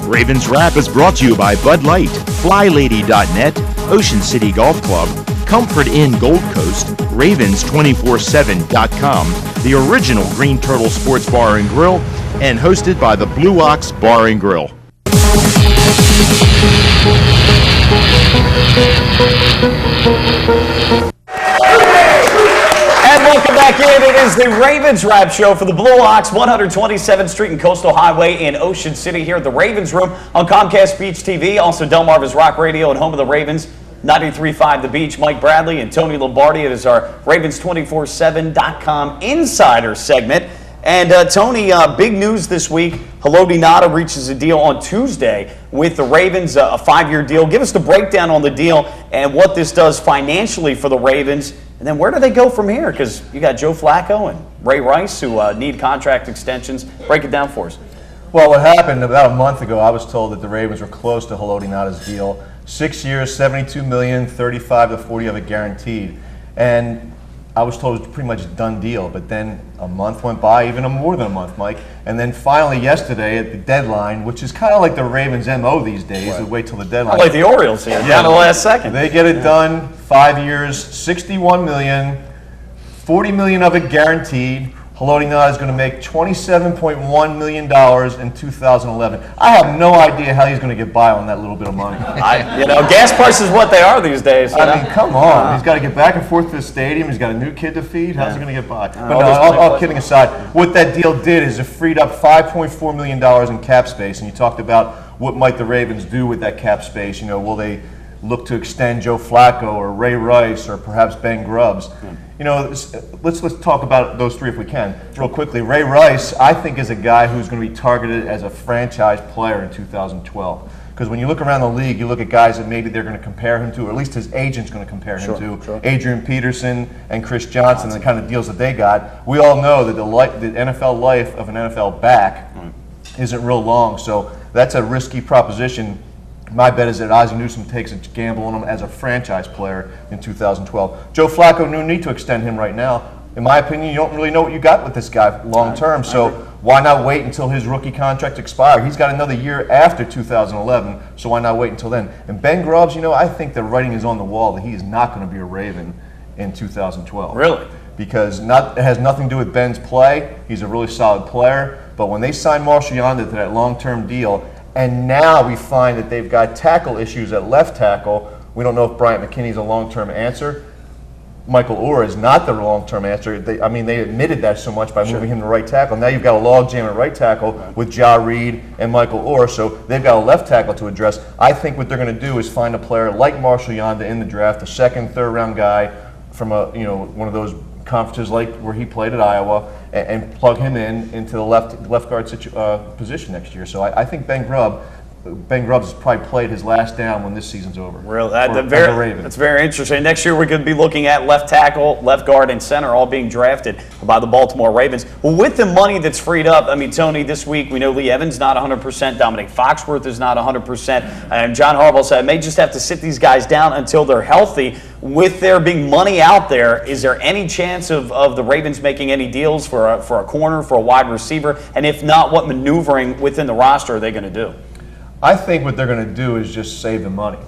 Ravens Wrap is brought to you by Bud Light, FlyLady.net, Ocean City Golf Club, Comfort Inn Gold Coast, Ravens247.com, the original Green Turtle Sports Bar and Grill, and hosted by the Blue Ox Bar and Grill. And welcome back in. It is the Ravens Wrap Show for the Blue Ox, 127th Street and Coastal Highway in Ocean City here at the Ravens Room on Comcast Beach TV, also Delmarva's Rock Radio and home of the Ravens, 93.5 The Beach. Mike Bradley and Tony Lombardi. It is our Ravens247.com Insider segment. And Tony, big news this week. Haloti Ngata reaches a deal on Tuesday with the Ravens, a 5-year deal. Give us the breakdown on the deal and what this does financially for the Ravens. And then where do they go from here? Because you got Joe Flacco and Ray Rice who need contract extensions. Break it down for us. Well, what happened about a month ago, I was told that the Ravens were close to Haloti Ngata's deal. 6 years, $72 million, 35 to 40 of it guaranteed. And I was told it was pretty much a done deal, but then a month went by, even more than a month, Mike. And then finally yesterday at the deadline, which is kind of like the Ravens' MO these days, to wait till the deadline. Like the Orioles here, down to the last second. They get it done, 5 years, $61 million, $40 million of it guaranteed. Haloti Ngata is going to make $27.1 million in 2011. I have no idea how he's going to get by on that little bit of money. Gas prices what they are these days. I mean, come on. He's got to get back and forth to the stadium. He's got a new kid to feed. How's he going to get by? But no, all kidding aside, what that deal did is it freed up $5.4 million in cap space. And you talked about what might the Ravens do with that cap space. Will they look to extend Joe Flacco or Ray Rice or perhaps Ben Grubbs? Let's talk about those three if we can, real quickly. Ray Rice, I think, is a guy who's going to be targeted as a franchise player in 2012. Because when you look around the league, you look at guys that maybe they're going to compare him to, or at least his agent's going to compare him to, Adrian Peterson and Chris Johnson, and the kind of deals that they got. We all know that the NFL life of an NFL back isn't real long, so that's a risky proposition. My bet is that Ozzie Newsome takes a gamble on him as a franchise player in 2012. Joe Flacco, no need to extend him right now. In my opinion, you don't really know what you got with this guy long term, so why not wait until his rookie contract expires? He's got another year after 2011, so why not wait until then? And Ben Grubbs, I think the writing is on the wall that he is not going to be a Raven in 2012. Really? Because it has nothing to do with Ben's play. He's a really solid player, but when they signed Marshall Yanda to that long-term deal, and now we find that they've got tackle issues at left tackle. We don't know if Bryant McKinney's a long-term answer. Michael Orr is not the long-term answer. They admitted that so much by moving him to right tackle. Now you've got a logjam at right tackle with Ja Reed and Michael Orr, so they've got a left tackle to address. I think what they're going to do is find a player like Marshall Yanda in the draft, a second, third-round guy from one of those conferences like where he played at Iowa, and plug him into the left guard position next year. So I think Ben Grubbs has probably played his last down when this season's over. Really, that's very interesting. Next year we're going to be looking at left tackle, left guard, and center all being drafted by the Baltimore Ravens. Well, with the money that's freed up, Tony, this week we know Lee Evans not 100%, Dominic Foxworth is not 100%, and John Harbaugh said I may just have to sit these guys down until they're healthy. With there being money out there, is there any chance of the Ravens making any deals for a corner, for a wide receiver? And if not, what maneuvering within the roster are they going to do? I think what they're going to do is just save the money.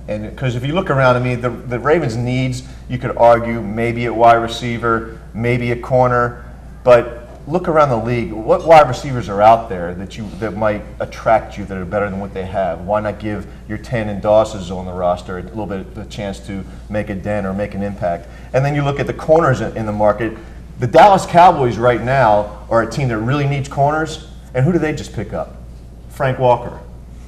And because if you look around, the Ravens' needs, you could argue maybe a wide receiver, maybe a corner, but look around the league. What wide receivers are out there that might attract you that are better than what they have? Why not give your 10 and Dawson's on the roster a little bit of a chance to make a dent or make an impact? And then you look at the corners in the market. The Dallas Cowboys right now are a team that really needs corners, and who do they just pick up? Frank Walker.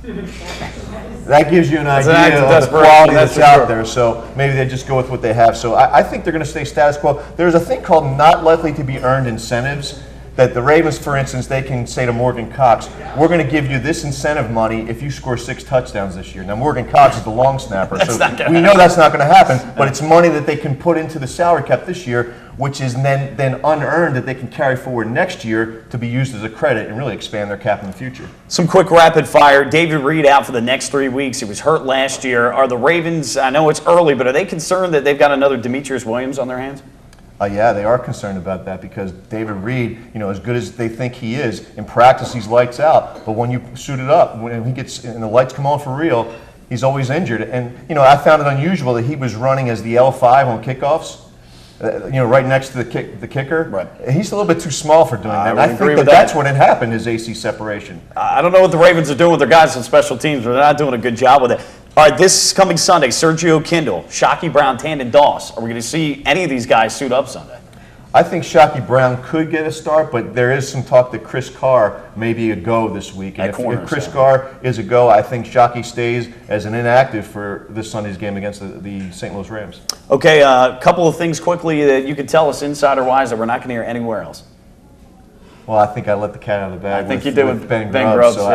That gives you an idea of the quality that's out there. So maybe they just go with what they have. So I think they're going to stay status quo. There's a thing called not likely to be earned incentives. that the Ravens, for instance, they can say to Morgan Cox, we're going to give you this incentive money if you score 6 touchdowns this year. Now, Morgan Cox is the long snapper, so we know that's not going to happen, but it's money that they can put into the salary cap this year, which is then unearned that they can carry forward next year to be used as a credit and really expand their cap in the future. Some quick rapid fire. David Reed out for the next 3 weeks. He was hurt last year. Are the Ravens, I know it's early, but are they concerned that they've got another Demetrius Williams on their hands? Yeah, they are concerned about that because David Reed, as good as they think he is, in practice he's lights out. But when you suit it up, when he gets and the lights come on for real, he's always injured. And I found it unusual that he was running as the L5 on kickoffs. Right next to the kicker. Right. He's a little bit too small for doing that. I think that's what had happened is AC separation. I don't know what the Ravens are doing with their guys on special teams, but they're not doing a good job with it. All right, this coming Sunday, Sergio Kindle, Shockey Brown, Tandon Doss. Are we going to see any of these guys suit up Sunday? I think Shockey Brown could get a start, but there is some talk that Chris Carr may be a go this week. And if Chris Carr is a go, I think Shockey stays as an inactive for this Sunday's game against the St. Louis Rams. Okay, a couple of things quickly that you could tell us insider-wise that we're not going to hear anywhere else. Well, I think I let the cat out of the bag. I think you did with Ben Grubbs. So,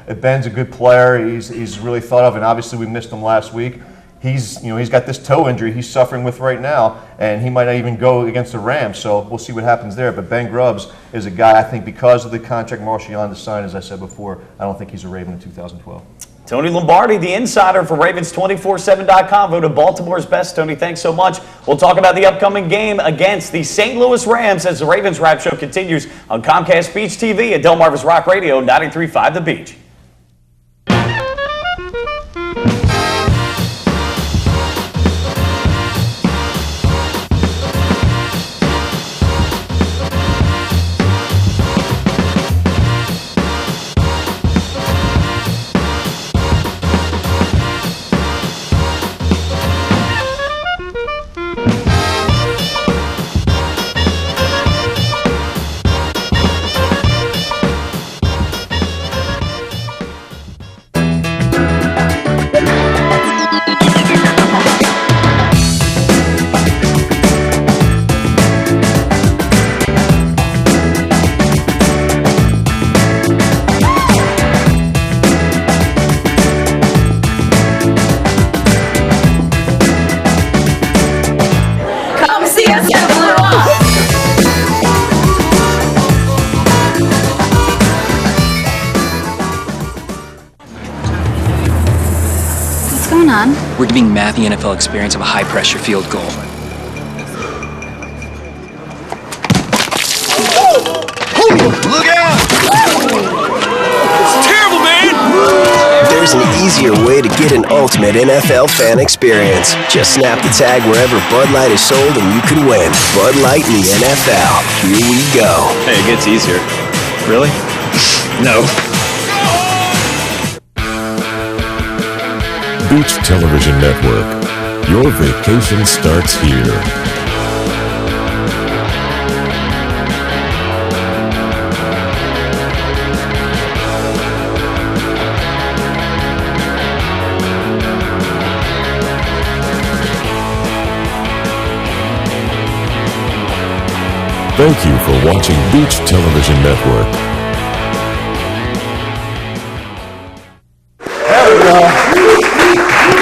yep. Ben's a good player. He's really thought of, and obviously we missed him last week. He's got this toe injury he's suffering with right now, and he might not even go against the Rams. So we'll see what happens there. But Ben Grubbs is a guy I think because of the contract Marchionne signed, as I said before, I don't think he's a Raven in 2012. Tony Lombardi, the insider for Ravens247.com, voted Baltimore's best. Tony, thanks so much. We'll talk about the upcoming game against the St. Louis Rams as the Ravens Wrap Show continues on Comcast Beach TV at Delmarva's Rock Radio 93.5 The Beach. We're giving Matt the NFL experience of a high-pressure field goal. Look out! It's terrible, man! There's an easier way to get an ultimate NFL fan experience. Just snap the tag wherever Bud Light is sold and you can win. Bud Light in the NFL. Here we go. Hey, it gets easier. Really? No. Beach Television Network. Your vacation starts here. Thank you for watching Beach Television Network. There we go.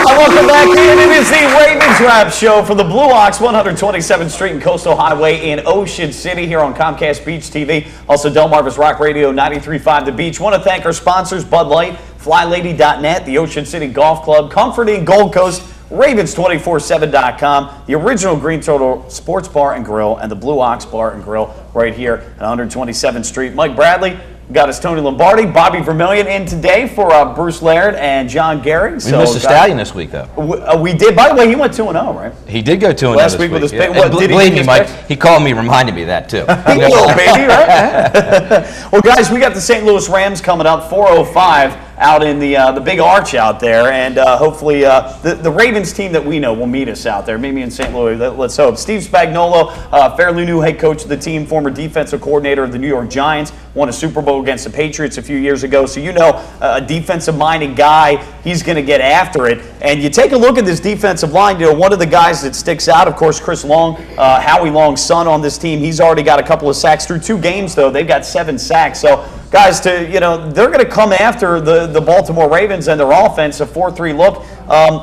Welcome back in. It is the Ravens Wrap Show for the Blue Ox, 127th Street and Coastal Highway in Ocean City here on Comcast Beach TV. Also Delmarva's Rock Radio 93.5 The Beach. Want to thank our sponsors, Bud Light, FlyLady.net, the Ocean City Golf Club, Comfort Inn Gold Coast, Ravens247.com, the original Green Turtle Sports Bar and Grill, and the Blue Ox Bar and Grill right here at 127th Street. Mike Bradley. Got us Tony Lombardi, Bobby Vermillion in today for Bruce Laird and John Gehrig. We missed the Stallion this week, though. We did. By the way, he went 2-0, right? He did go 2-0 last week with his pick. Yeah. Believe me, Mike, he called me, reminded me of that, too. Little baby, right? Well, guys, we got the St. Louis Rams coming up, 4:05. out in the big arch out there, and hopefully the Ravens team that we know will meet us out there. Maybe in St. Louis. Let's hope. Steve Spagnuolo, fairly new head coach of the team, former defensive coordinator of the New York Giants, won a Super Bowl against the Patriots a few years ago. So a defensive-minded guy, he's going to get after it. And you take a look at this defensive line. One of the guys that sticks out, of course, Chris Long, Howie Long's son on this team. He's already got a couple of sacks through 2 games, though. They've got 7 sacks. So guys, they're going to come after the Baltimore Ravens and their offense, a 4-3 look.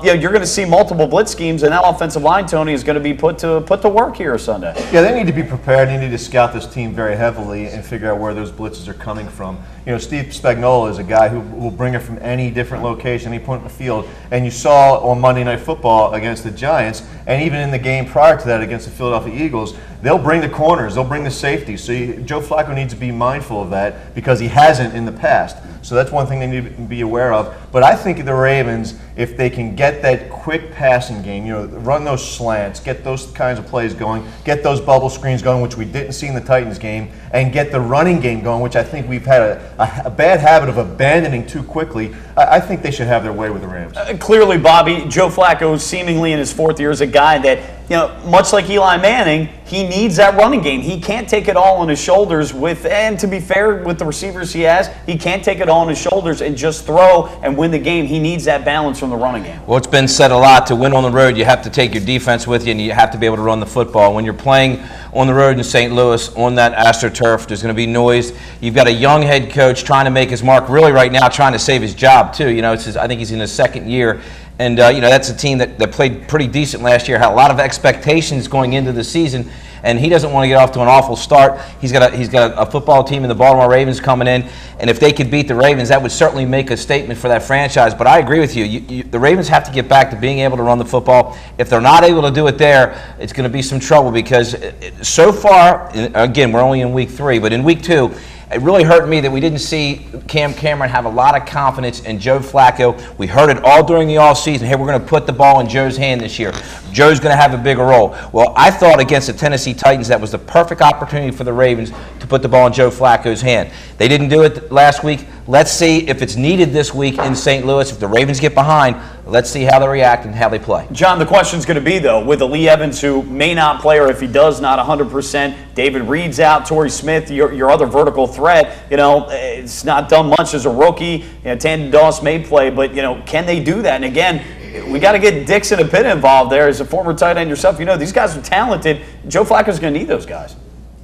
You're going to see multiple blitz schemes, and that offensive line, Tony, is going to be put to work here Sunday. Yeah, they need to be prepared. They need to scout this team very heavily and figure out where those blitzes are coming from. Steve Spagnuolo is a guy who will bring it from any different location, any point in the field. And you saw on Monday Night Football against the Giants, and even in the game prior to that against the Philadelphia Eagles, they'll bring the corners, they'll bring the safeties. So Joe Flacco needs to be mindful of that because he hasn't in the past. So that's one thing they need to be aware of. But I think the Ravens, if they can get that quick passing game, run those slants, get those kinds of plays going, get those bubble screens going, which we didn't see in the Titans game, and get the running game going, which I think we've had a bad habit of abandoning too quickly, I think they should have their way with the Rams. Clearly, Bobby, Joe Flacco, seemingly in his 4th year, is a guy that, much like Eli Manning, he needs that running game. He can't take it all on his shoulders and to be fair with the receivers he has, he can't take it all on his shoulders and just throw and win the game. He needs that balance from the running game. Well, it's been said a lot. To win on the road, you have to take your defense with you, and you have to be able to run the football. When you're playing on the road in St. Louis on that AstroTurf, there's going to be noise. You've got a young head coach trying to make his mark, really right now trying to save his job too. I think he's in his 2nd year. And, that's a team that played pretty decent last year, had a lot of expectations going into the season, and he doesn't want to get off to an awful start. He's got a football team in the Baltimore Ravens coming in, and if they could beat the Ravens, that would certainly make a statement for that franchise. But I agree with you. The Ravens have to get back to being able to run the football. If they're not able to do it there, it's going to be some trouble because so far, again, we're only in week 3, but in week 2, it really hurt me that we didn't see Cam Cameron have a lot of confidence in Joe Flacco. We heard it all during the offseason. Hey, we're going to put the ball in Joe's hand this year. Joe's going to have a bigger role. Well, I thought against the Tennessee Titans that was the perfect opportunity for the Ravens to put the ball in Joe Flacco's hand. They didn't do it last week. Let's see if it's needed this week in St. Louis. If the Ravens get behind, let's see how they react and how they play. John, the question's going to be, though, with Lee Evans, who may not play, or if he does, not 100%. David Reed's out. Torrey Smith, your other vertical threat, it's not done much as a rookie. Tandon Doss may play, but, can they do that? And again, we got to get Dixon and Pitt involved there. As a former tight end yourself, these guys are talented. Joe Flacco's going to need those guys.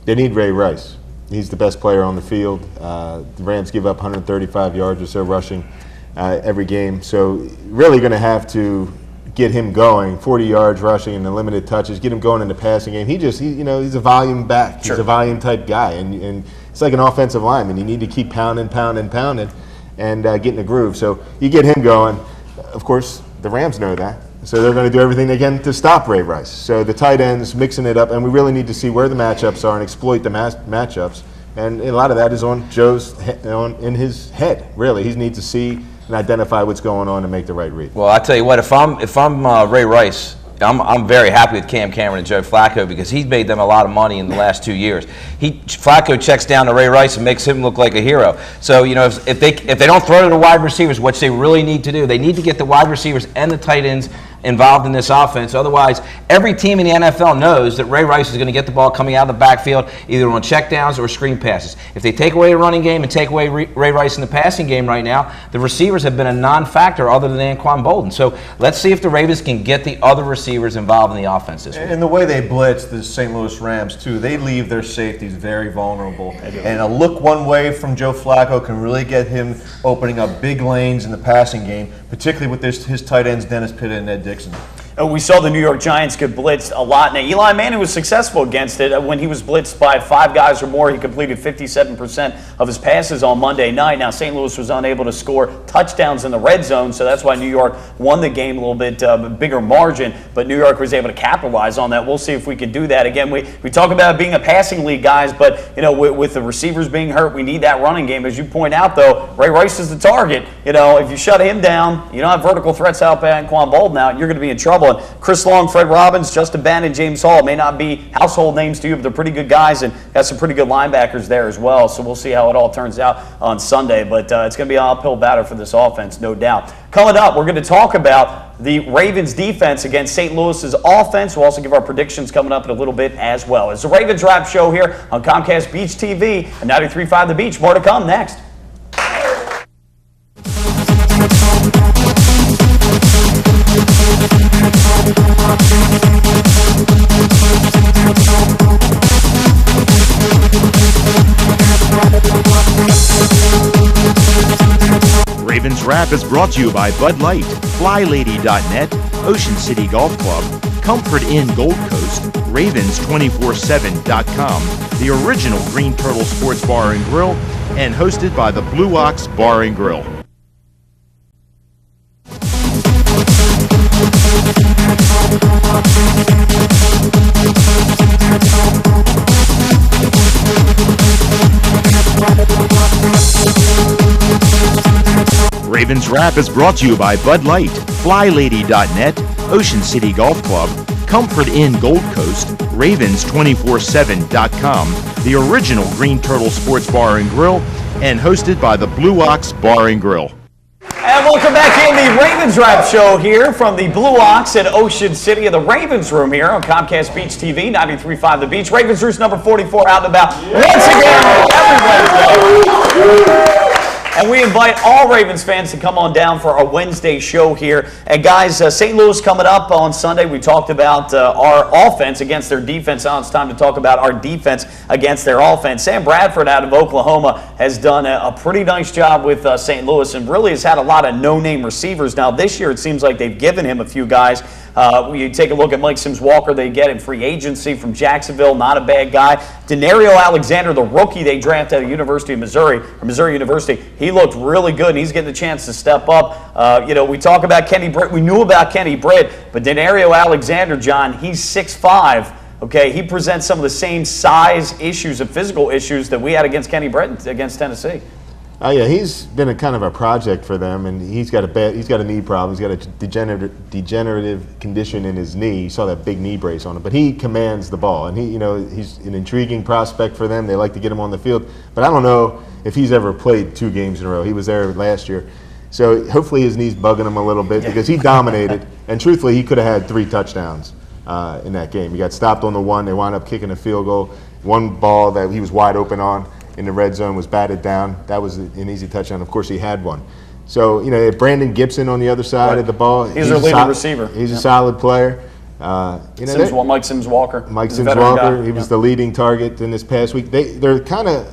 They need Ray Rice. He's the best player on the field. The Rams give up 135 yards or so rushing every game. So really going to have to get him going, 40 yards rushing and the limited touches, get him going in the passing game. He's a volume back. Sure. He's a volume type guy. And it's like an offensive lineman. You need to keep pounding, and get in the groove. So you get him going. Of course, the Rams know that. So they're going to do everything they can to stop Ray Rice. So the tight ends mixing it up, and we really need to see where the matchups are and exploit the matchups. And a lot of that is on Joe's in his head. Really, he needs to see and identify what's going on and make the right read. Well, I tell you what, if I'm Ray Rice, I'm very happy with Cam Cameron and Joe Flacco because he's made them a lot of money in the last 2 years. Flacco checks down to Ray Rice and makes him look like a hero. So if they don't throw to the wide receivers, which they really need to do, they need to get the wide receivers and the tight ends involved in this offense. Otherwise, every team in the NFL knows that Ray Rice is going to get the ball coming out of the backfield either on checkdowns or screen passes. If they take away the running game and take away Ray Rice in the passing game right now, the receivers have been a non-factor other than Anquan Bolden. So let's see if the Ravens can get the other receivers involved in the offense this week. And the way they blitz the St. Louis Rams, too, they leave their safeties very vulnerable. And a look one way from Joe Flacco can really get him opening up big lanes in the passing game, particularly with his tight ends, Dennis Pitta and Ed Dixon. We saw the New York Giants get blitzed a lot. Now, Eli Manning was successful against it. When he was blitzed by 5 guys or more, he completed 57% of his passes on Monday night. Now, St. Louis was unable to score touchdowns in the red zone, so that's why New York won the game a little bit bigger margin. But New York was able to capitalize on that. We'll see if we can do that. Again, we talk about being a passing league, guys, but with the receivers being hurt, we need that running game. As you point out, though, Ray Rice is the target. If you shut him down, you don't have vertical threats out by Anquan Bolden now, you're going to be in trouble. And Chris Long, Fred Robbins, Justin Bannon, James Hall may not be household names to you, but they're pretty good guys and got some pretty good linebackers there as well. So we'll see how it all turns out on Sunday. But it's going to be an uphill battle for this offense, no doubt. Coming up, we're going to talk about the Ravens defense against St. Louis's offense. We'll also give our predictions coming up in a little bit as well. It's the Ravens Wrap Show here on Comcast Beach TV and 93.5 The Beach. More to come next. Ravens Wrap is brought to you by Bud Light, FlyLady.net, Ocean City Golf Club, Comfort Inn Gold Coast, Ravens247.com, the original Green Turtle Sports Bar and Grill, and hosted by the Blue Ox Bar and Grill. Ravens Wrap is brought to you by Bud Light, FlyLady.net, Ocean City Golf Club, Comfort Inn Gold Coast, Ravens247.com, the original Green Turtle Sports Bar and Grill, and hosted by the Blue Ox Bar and Grill. And welcome back in the Ravens Wrap Show here from the Blue Ox at Ocean City of the Ravens Room here on Comcast Beach TV, 93.5 The Beach. Ravens Roost number 44 out and about once again every Wednesday. And we invite all Ravens fans to come on down for our Wednesday show here. And guys, St. Louis coming up on Sunday. We talked about our offense against their defense. Now it's time to talk about our defense against their offense. Sam Bradford out of Oklahoma has done a pretty nice job with St. Louis and really has had a lot of no-name receivers. Now this year it seems like they've given him a few guys. You take a look at Mike Sims Walker they get in free agency from Jacksonville, not a bad guy. Denario Alexander, the rookie they drafted at the University of Missouri, or Missouri University, he looked really good and he's getting a chance to step up. We talk about Kenny Britt. We knew about Kenny Britt, but Denario Alexander, John, he's 6'5". Okay, he presents some of the same size issues and physical issues that we had against Kenny Britt against Tennessee. Oh yeah, he's been a kind of a project for them, and he's got a knee problem. He's got a degenerative condition in his knee. You saw that big knee brace on him, but he commands the ball, and he's an intriguing prospect for them. They like to get him on the field, but I don't know if he's ever played 2 games in a row. He was there last year, so hopefully his knee's bugging him a little bit because he dominated. And truthfully, he could have had 3 touchdowns in that game. He got stopped on the one. They wound up kicking a field goal. One ball that he was wide open on in the red zone was batted down. That was an easy touchdown. Of course, he had one. So, Brandon Gibson on the other side of the ball. He's their leading receiver. He's a solid player. Mike Sims Walker. Mike Sims Walker. He was the leading target in this past week. They're kind of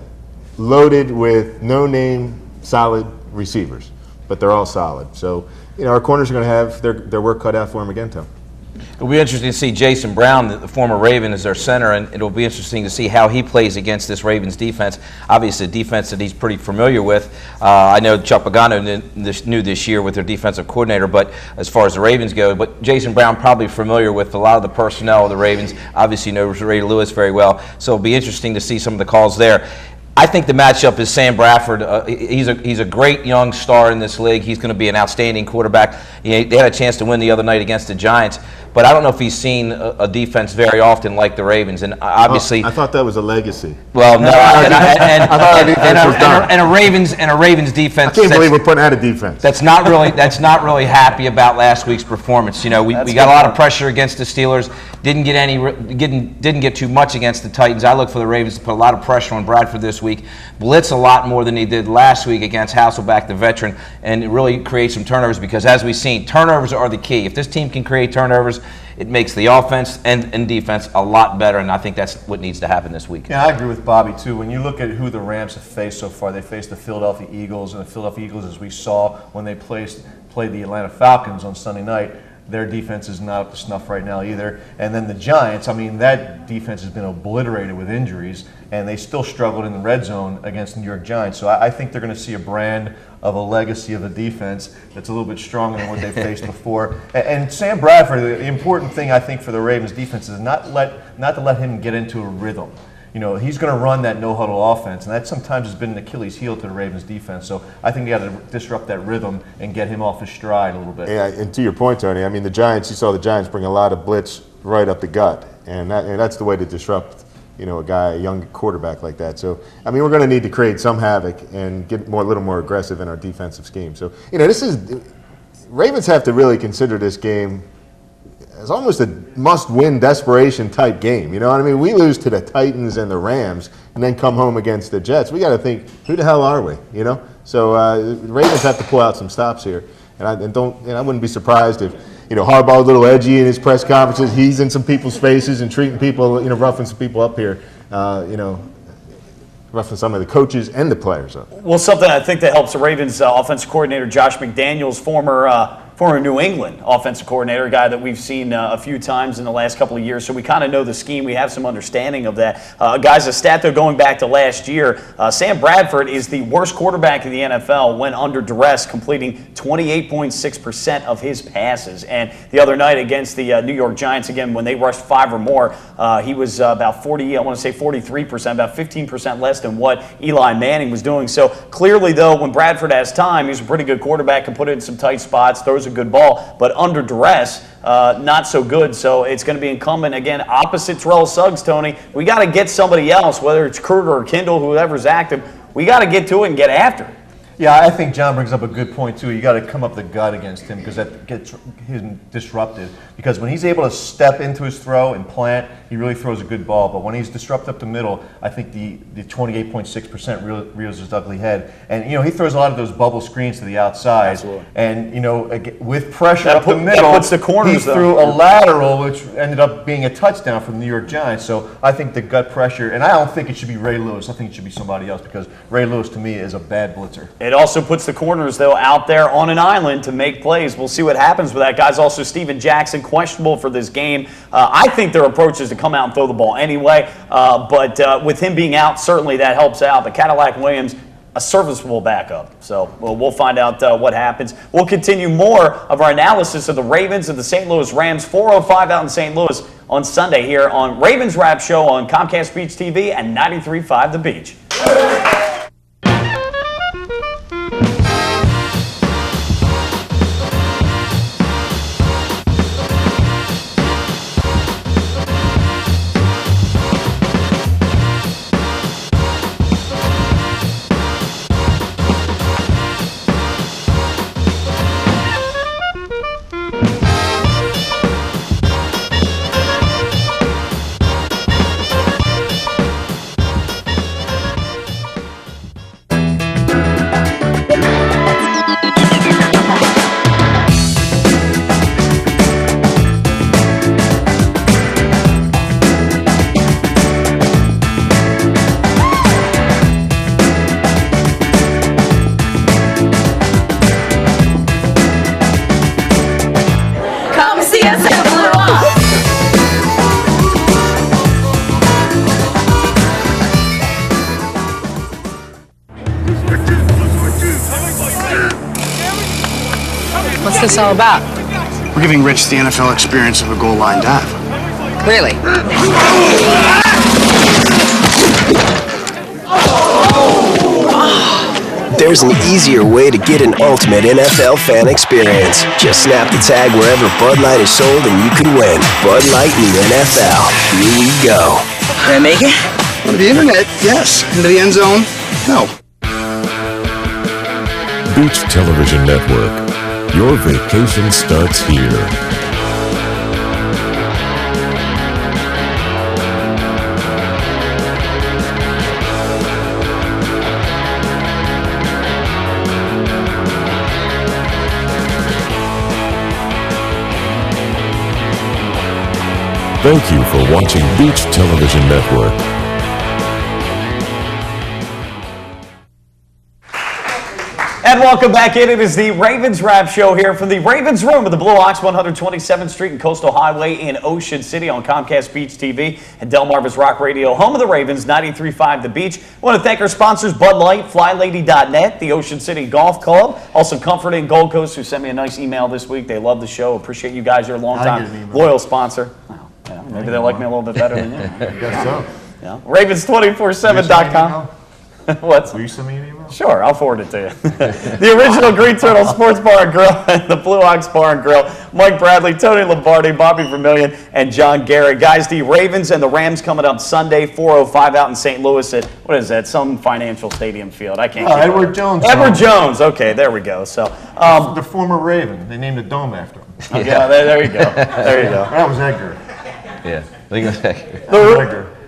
loaded with no-name solid receivers, but they're all solid. So, our corners are going to have their work cut out for them again, Tom. It'll be interesting to see Jason Brown, the former Raven, as their center, and it'll be interesting to see how he plays against this Ravens defense. Obviously, a defense that he's pretty familiar with. I know Chuck Pagano knew this year with their defensive coordinator, but as far as the Ravens go, but Jason Brown probably familiar with a lot of the personnel of the Ravens. Obviously knows Ray Lewis very well, so it'll be interesting to see some of the calls there. I think the matchup is Sam Bradford. He's a great young star in this league. He's going to be an outstanding quarterback. They had a chance to win the other night against the Giants, but I don't know if he's seen a defense very often like the Ravens. And obviously, I thought that was a legacy. Well, no, and a Ravens defense. I can't believe we're putting out a defense. That's not really happy about last week's performance. We got a lot of pressure against the Steelers. Didn't get too much against the Titans. I look for the Ravens to put a lot of pressure on Bradford this week. Blitz a lot more than he did last week against Hasselbeck, the veteran, and it really creates some turnovers because, as we've seen, turnovers are the key. If this team can create turnovers, it makes the offense and defense a lot better, and I think that's what needs to happen this week. Yeah, I agree with Bobby, too. When you look at who the Rams have faced so far, they faced the Philadelphia Eagles, and the Philadelphia Eagles, as we saw when they played the Atlanta Falcons on Sunday night, their defense is not up to snuff right now either. And then the Giants, that defense has been obliterated with injuries, and they still struggled in the red zone against the New York Giants. So I think they're going to see a brand of a legacy of a defense that's a little bit stronger than what they faced before. And Sam Bradford, the important thing I think for the Ravens defense is not to let him get into a rhythm. he's going to run that no-huddle offense, and that sometimes has been an Achilles heel to the Ravens defense. So I think you got to disrupt that rhythm and get him off his stride a little bit. Yeah, and to your point, Tony, I mean, you saw the Giants bring a lot of blitz right up the gut, and that's the way to disrupt a young quarterback like that. So, I mean, we're going to need to create some havoc and get a little more aggressive in our defensive scheme. So, Ravens have to really consider this game as almost a must-win desperation type game. You know what I mean? We lose to the Titans and the Rams and then come home against the Jets. We got to think, who the hell are we? So the Ravens have to pull out some stops here. And I wouldn't be surprised if Harbaugh a little edgy in his press conferences. He's in some people's faces and treating people, roughing some people up here. Roughing some of the coaches and the players up. Well, something I think that helps the Ravens offensive coordinator Josh McDaniels, former New England offensive coordinator, a guy that we've seen a few times in the last couple of years. So we kind of know the scheme. We have some understanding of that. Guys, a stat though going back to last year, Sam Bradford is the worst quarterback in the NFL when under duress, completing 28.6% of his passes. And the other night against the New York Giants, again, when they rushed 5 or more, he was about 43%, about 15% less than what Eli Manning was doing. So clearly, though, when Bradford has time, he's a pretty good quarterback, can put it in some tight spots, throws a good ball, but under duress, not so good. So it's going to be incumbent, again, opposite Terrell Suggs, Tony. We got to get somebody else, whether it's Kruger or Kindle, whoever's active. We got to get to it and get after it. Yeah, I think John brings up a good point, too. You got to come up the gut against him because that gets him disrupted. Because when he's able to step into his throw and plant, he really throws a good ball. But when he's disrupted up the middle, I think the 28.6% rears his ugly head. And, he throws a lot of those bubble screens to the outside. Absolutely. And, with pressure up the middle, that puts the corners, he threw a lateral, which ended up being a touchdown from the New York Giants. So I think the gut pressure, and I don't think it should be Ray Lewis. I think it should be somebody else because Ray Lewis, to me, is a bad blitzer. It also puts the corners, though, out there on an island to make plays. We'll see what happens with that. Guys, also Steven Jackson, questionable for this game. I think their approach is to come out and throw the ball anyway, but with him being out, certainly that helps out. But Cadillac Williams, a serviceable backup. So we'll find out what happens. We'll continue more of our analysis of the Ravens and the St. Louis Rams, 4:05 out in St. Louis on Sunday here on Ravens Wrap Show on Comcast Beach TV and 93.5 The Beach. What's this all about? We're giving Rich the NFL experience of a goal line dive. Really? There's an easier way to get an ultimate NFL fan experience. Just snap the tag wherever Bud Light is sold and you can win. Bud Light in the NFL. Here we go. Can I make it? On the internet, yes. Into the end zone, no. Beach Television Network. Your vacation starts here. Thank you for watching Beach Television Network. And welcome back in. It is the Ravens Wrap Show here from the Ravens Room at the Blue Ox, 127th Street and Coastal Highway in Ocean City on Comcast Beach TV and Delmarva's Rock Radio, home of the Ravens, 93.5 The Beach. I want to thank our sponsors, Bud Light, FlyLady.net, the Ocean City Golf Club, also Comfort Inn Gold Coast, who sent me a nice email this week. They love the show. Appreciate you guys. You're a long-time loyal sponsor. Wow. Yeah, maybe they like me a little bit better than you. I guess so. Yeah. Ravens247.com. What? Will you send me an email? Sure, I'll forward it to you. The original Green Turtle Sports Bar and Grill and the Blue Ox Bar and Grill. Mike Bradley, Tony Lombardi, Bobby Vermillion, and John Garrett. Guys, the Ravens and the Rams coming up Sunday, 4:05 out in St. Louis at, what is that, some financial stadium field. I can't keep Edward up. Jones. Edward Jones. Okay, there we go. So, the former Raven. They named the dome after him. Okay, there you go. There you go. That was Edgar. Yeah. Think of that.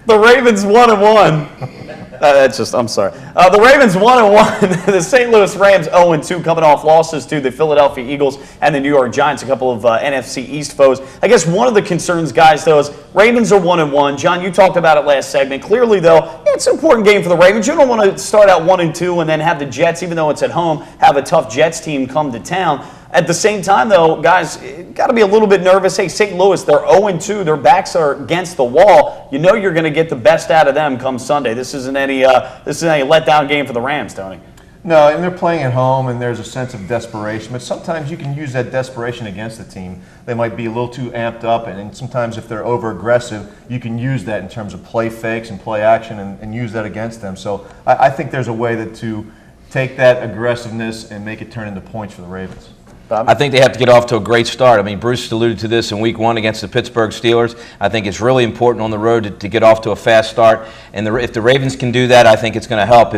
The Ravens 1-1. I'm sorry. The Ravens 1-1. The St. Louis Rams 0-2, coming off losses to the Philadelphia Eagles and the New York Giants, a couple of NFC East foes. I guess one of the concerns, guys, though, is Ravens are 1-1. John, you talked about it last segment. Clearly, though, it's an important game for the Ravens. You don't want to start out 1-2 and then have the Jets, even though it's at home, have a tough Jets team come to town. At the same time, though, guys, got to be a little bit nervous. Hey, St. Louis, they're 0-2. Their backs are against the wall. You know you're going to get the best out of them come Sunday. This isn't any letdown game for the Rams, Tony. No, and they're playing at home, and there's a sense of desperation. But sometimes you can use that desperation against the team. They might be a little too amped up, and sometimes if they're over-aggressive, you can use that in terms of play fakes and play action and use that against them. So I think there's a way to take that aggressiveness and make it turn into points for the Ravens. I think they have to get off to a great start. I mean, Bruce alluded to this in Week 1 against the Pittsburgh Steelers. I think it's really important on the road to get off to a fast start. And if the Ravens can do that, I think it's going to help.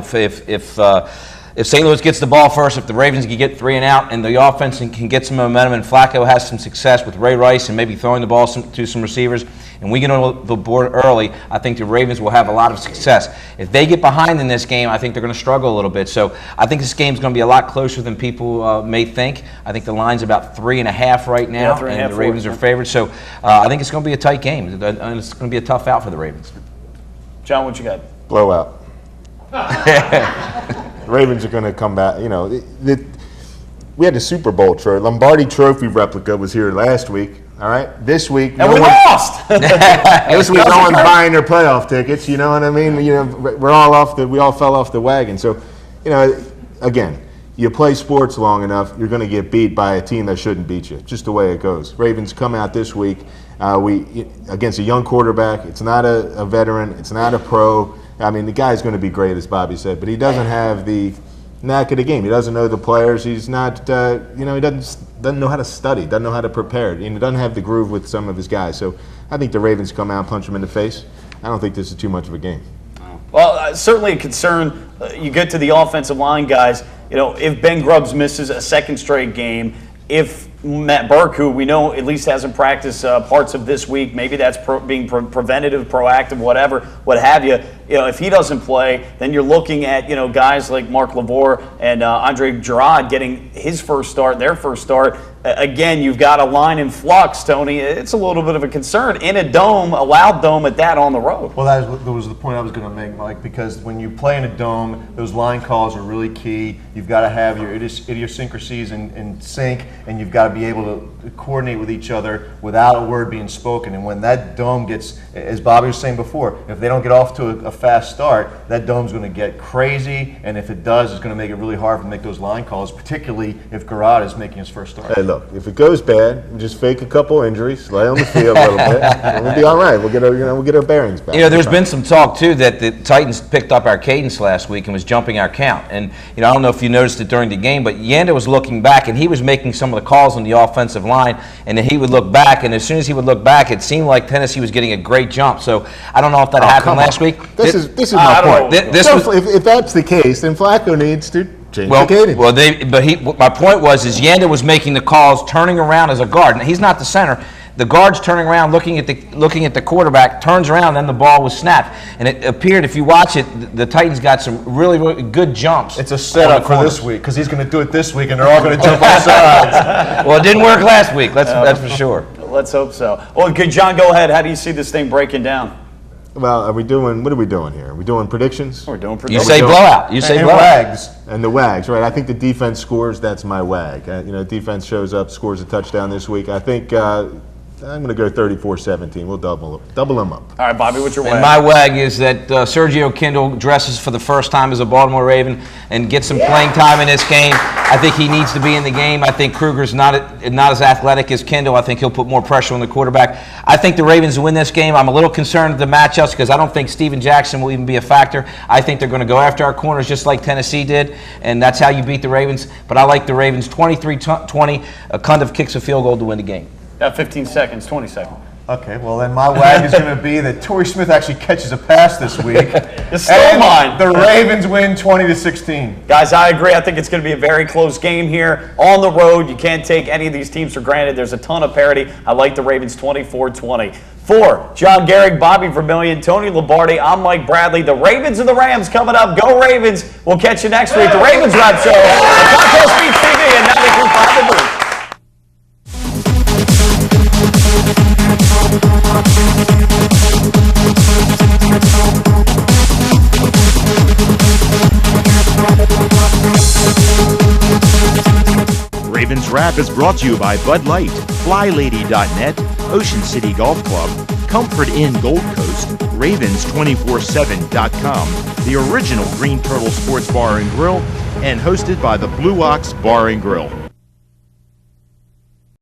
If St. Louis gets the ball first, if the Ravens can get 3 and out, and the offense can get some momentum, and Flacco has some success with Ray Rice and maybe throwing the ball to some receivers, and we get on the board early, I think the Ravens will have a lot of success. If they get behind in this game, I think they're going to struggle a little bit. So I think this game's going to be a lot closer than people may think. I think the line's about 3.5 right now, and the Ravens are favored. So I think it's going to be a tight game, and it's going to be a tough out for the Ravens. John, what you got? Blowout. The Ravens are going to come back. You know, we had the Super Bowl trophy. Lombardi Trophy replica was here last week. All right, this week and we lost. This week, no one's buying their playoff tickets. You know what I mean? You know, we all fell off the wagon. So, you know, again, you play sports long enough, you're going to get beat by a team that shouldn't beat you. Just the way it goes. Ravens come out this week. Against a young quarterback. It's not a veteran. It's not a pro. I mean, the guy's going to be great, as Bobby said, but he doesn't have the knack of the game. He doesn't know the players. He's not, he doesn't know how to study, doesn't know how to prepare. He doesn't have the groove with some of his guys. So I think the Ravens come out and punch him in the face. I don't think this is too much of a game. Well, certainly a concern. You get to the offensive line, guys. You know, if Ben Grubbs misses a second straight game, if Matt Burke, who we know at least hasn't practiced parts of this week, maybe that's being preventative, proactive, whatever, what have you. You know, if he doesn't play, then you're looking at, you know, guys like Mark LaVore and Andre Gerard getting his first start, their first start. Again, you've got a line in flux, Tony. It's a little bit of a concern in a dome, a loud dome at that, on the road. Well, that was the point I was going to make, Mike, because when you play in a dome, those line calls are really key. You've got to have your idiosyncrasies in sync, and you've got to be able to coordinate with each other without a word being spoken. And when that dome gets, as Bobby was saying before, if they don't get off to a fast start, that dome's going to get crazy, and if it does, it's going to make it really hard to make those line calls, particularly if Garrard is making his first start. Hey, look, if it goes bad, just fake a couple injuries, lay on the field a little bit, and we'll be all right. We'll get our bearings back. You know, there's been some talk too that the Titans picked up our cadence last week and was jumping our count. And you know, I don't know if you noticed it during the game, but Yanda was looking back and he was making some of the calls on the offensive line, and then he would look back, and as soon as he would look back, it seemed like Tennessee was getting a great jump. So I don't know if that happened last week. This is my point. If that's the case, then Flacco needs to change the cadence. My point was Yanda was making the calls, turning around as a guard. Now, he's not the center. The guard's turning around, looking at the quarterback, turns around, and then the ball was snapped. And it appeared, if you watch it, the Titans got some really, really good jumps. It's a setup for this week, because he's going to do it this week, and they're all going to jump on sides. Well, it didn't work last week. That's for sure. Let's hope so. Well, okay, John, go ahead. How do you see this thing breaking down? Well, what are we doing here? Are we doing predictions? We're doing predictions. You say blowout. You say blowout. Wags. And the wags, right? I think the defense scores. That's my wag. Defense shows up, scores a touchdown this week. I think I'm going to go 34-17. We'll double them up. All right, Bobby, what's your wag? And my wag is that Sergio Kindle dresses for the first time as a Baltimore Raven and gets some playing time in this game. I think he needs to be in the game. I think Kruger's not as athletic as Kendall. I think he'll put more pressure on the quarterback. I think the Ravens win this game. I'm a little concerned with the matchups because I don't think Steven Jackson will even be a factor. I think they're going to go after our corners just like Tennessee did, and that's how you beat the Ravens. But I like the Ravens 23-20. Cundiff kicks a field goal to win the game. 15 seconds, 20 seconds. Okay, well then my wag is going to be that Torrey Smith actually catches a pass this week. It's still mine. The Ravens win 20-16. Guys, I agree. I think it's going to be a very close game here. On the road, you can't take any of these teams for granted. There's a ton of parity. I like the Ravens 24-20. For John Gehrig, Bobby Vermillion, Tony Lombardi, I'm Mike Bradley. The Ravens and the Rams coming up. Go Ravens. We'll catch you next week. The Ravens Wrap Show on Cocktail Speech TV and 93.5 The Booth. Ravens Wrap is brought to you by Bud Light, FlyLady.net, Ocean City Golf Club, Comfort Inn Gold Coast, Ravens247.com, the original Green Turtle Sports Bar and Grill, and hosted by the Blue Ox Bar and Grill.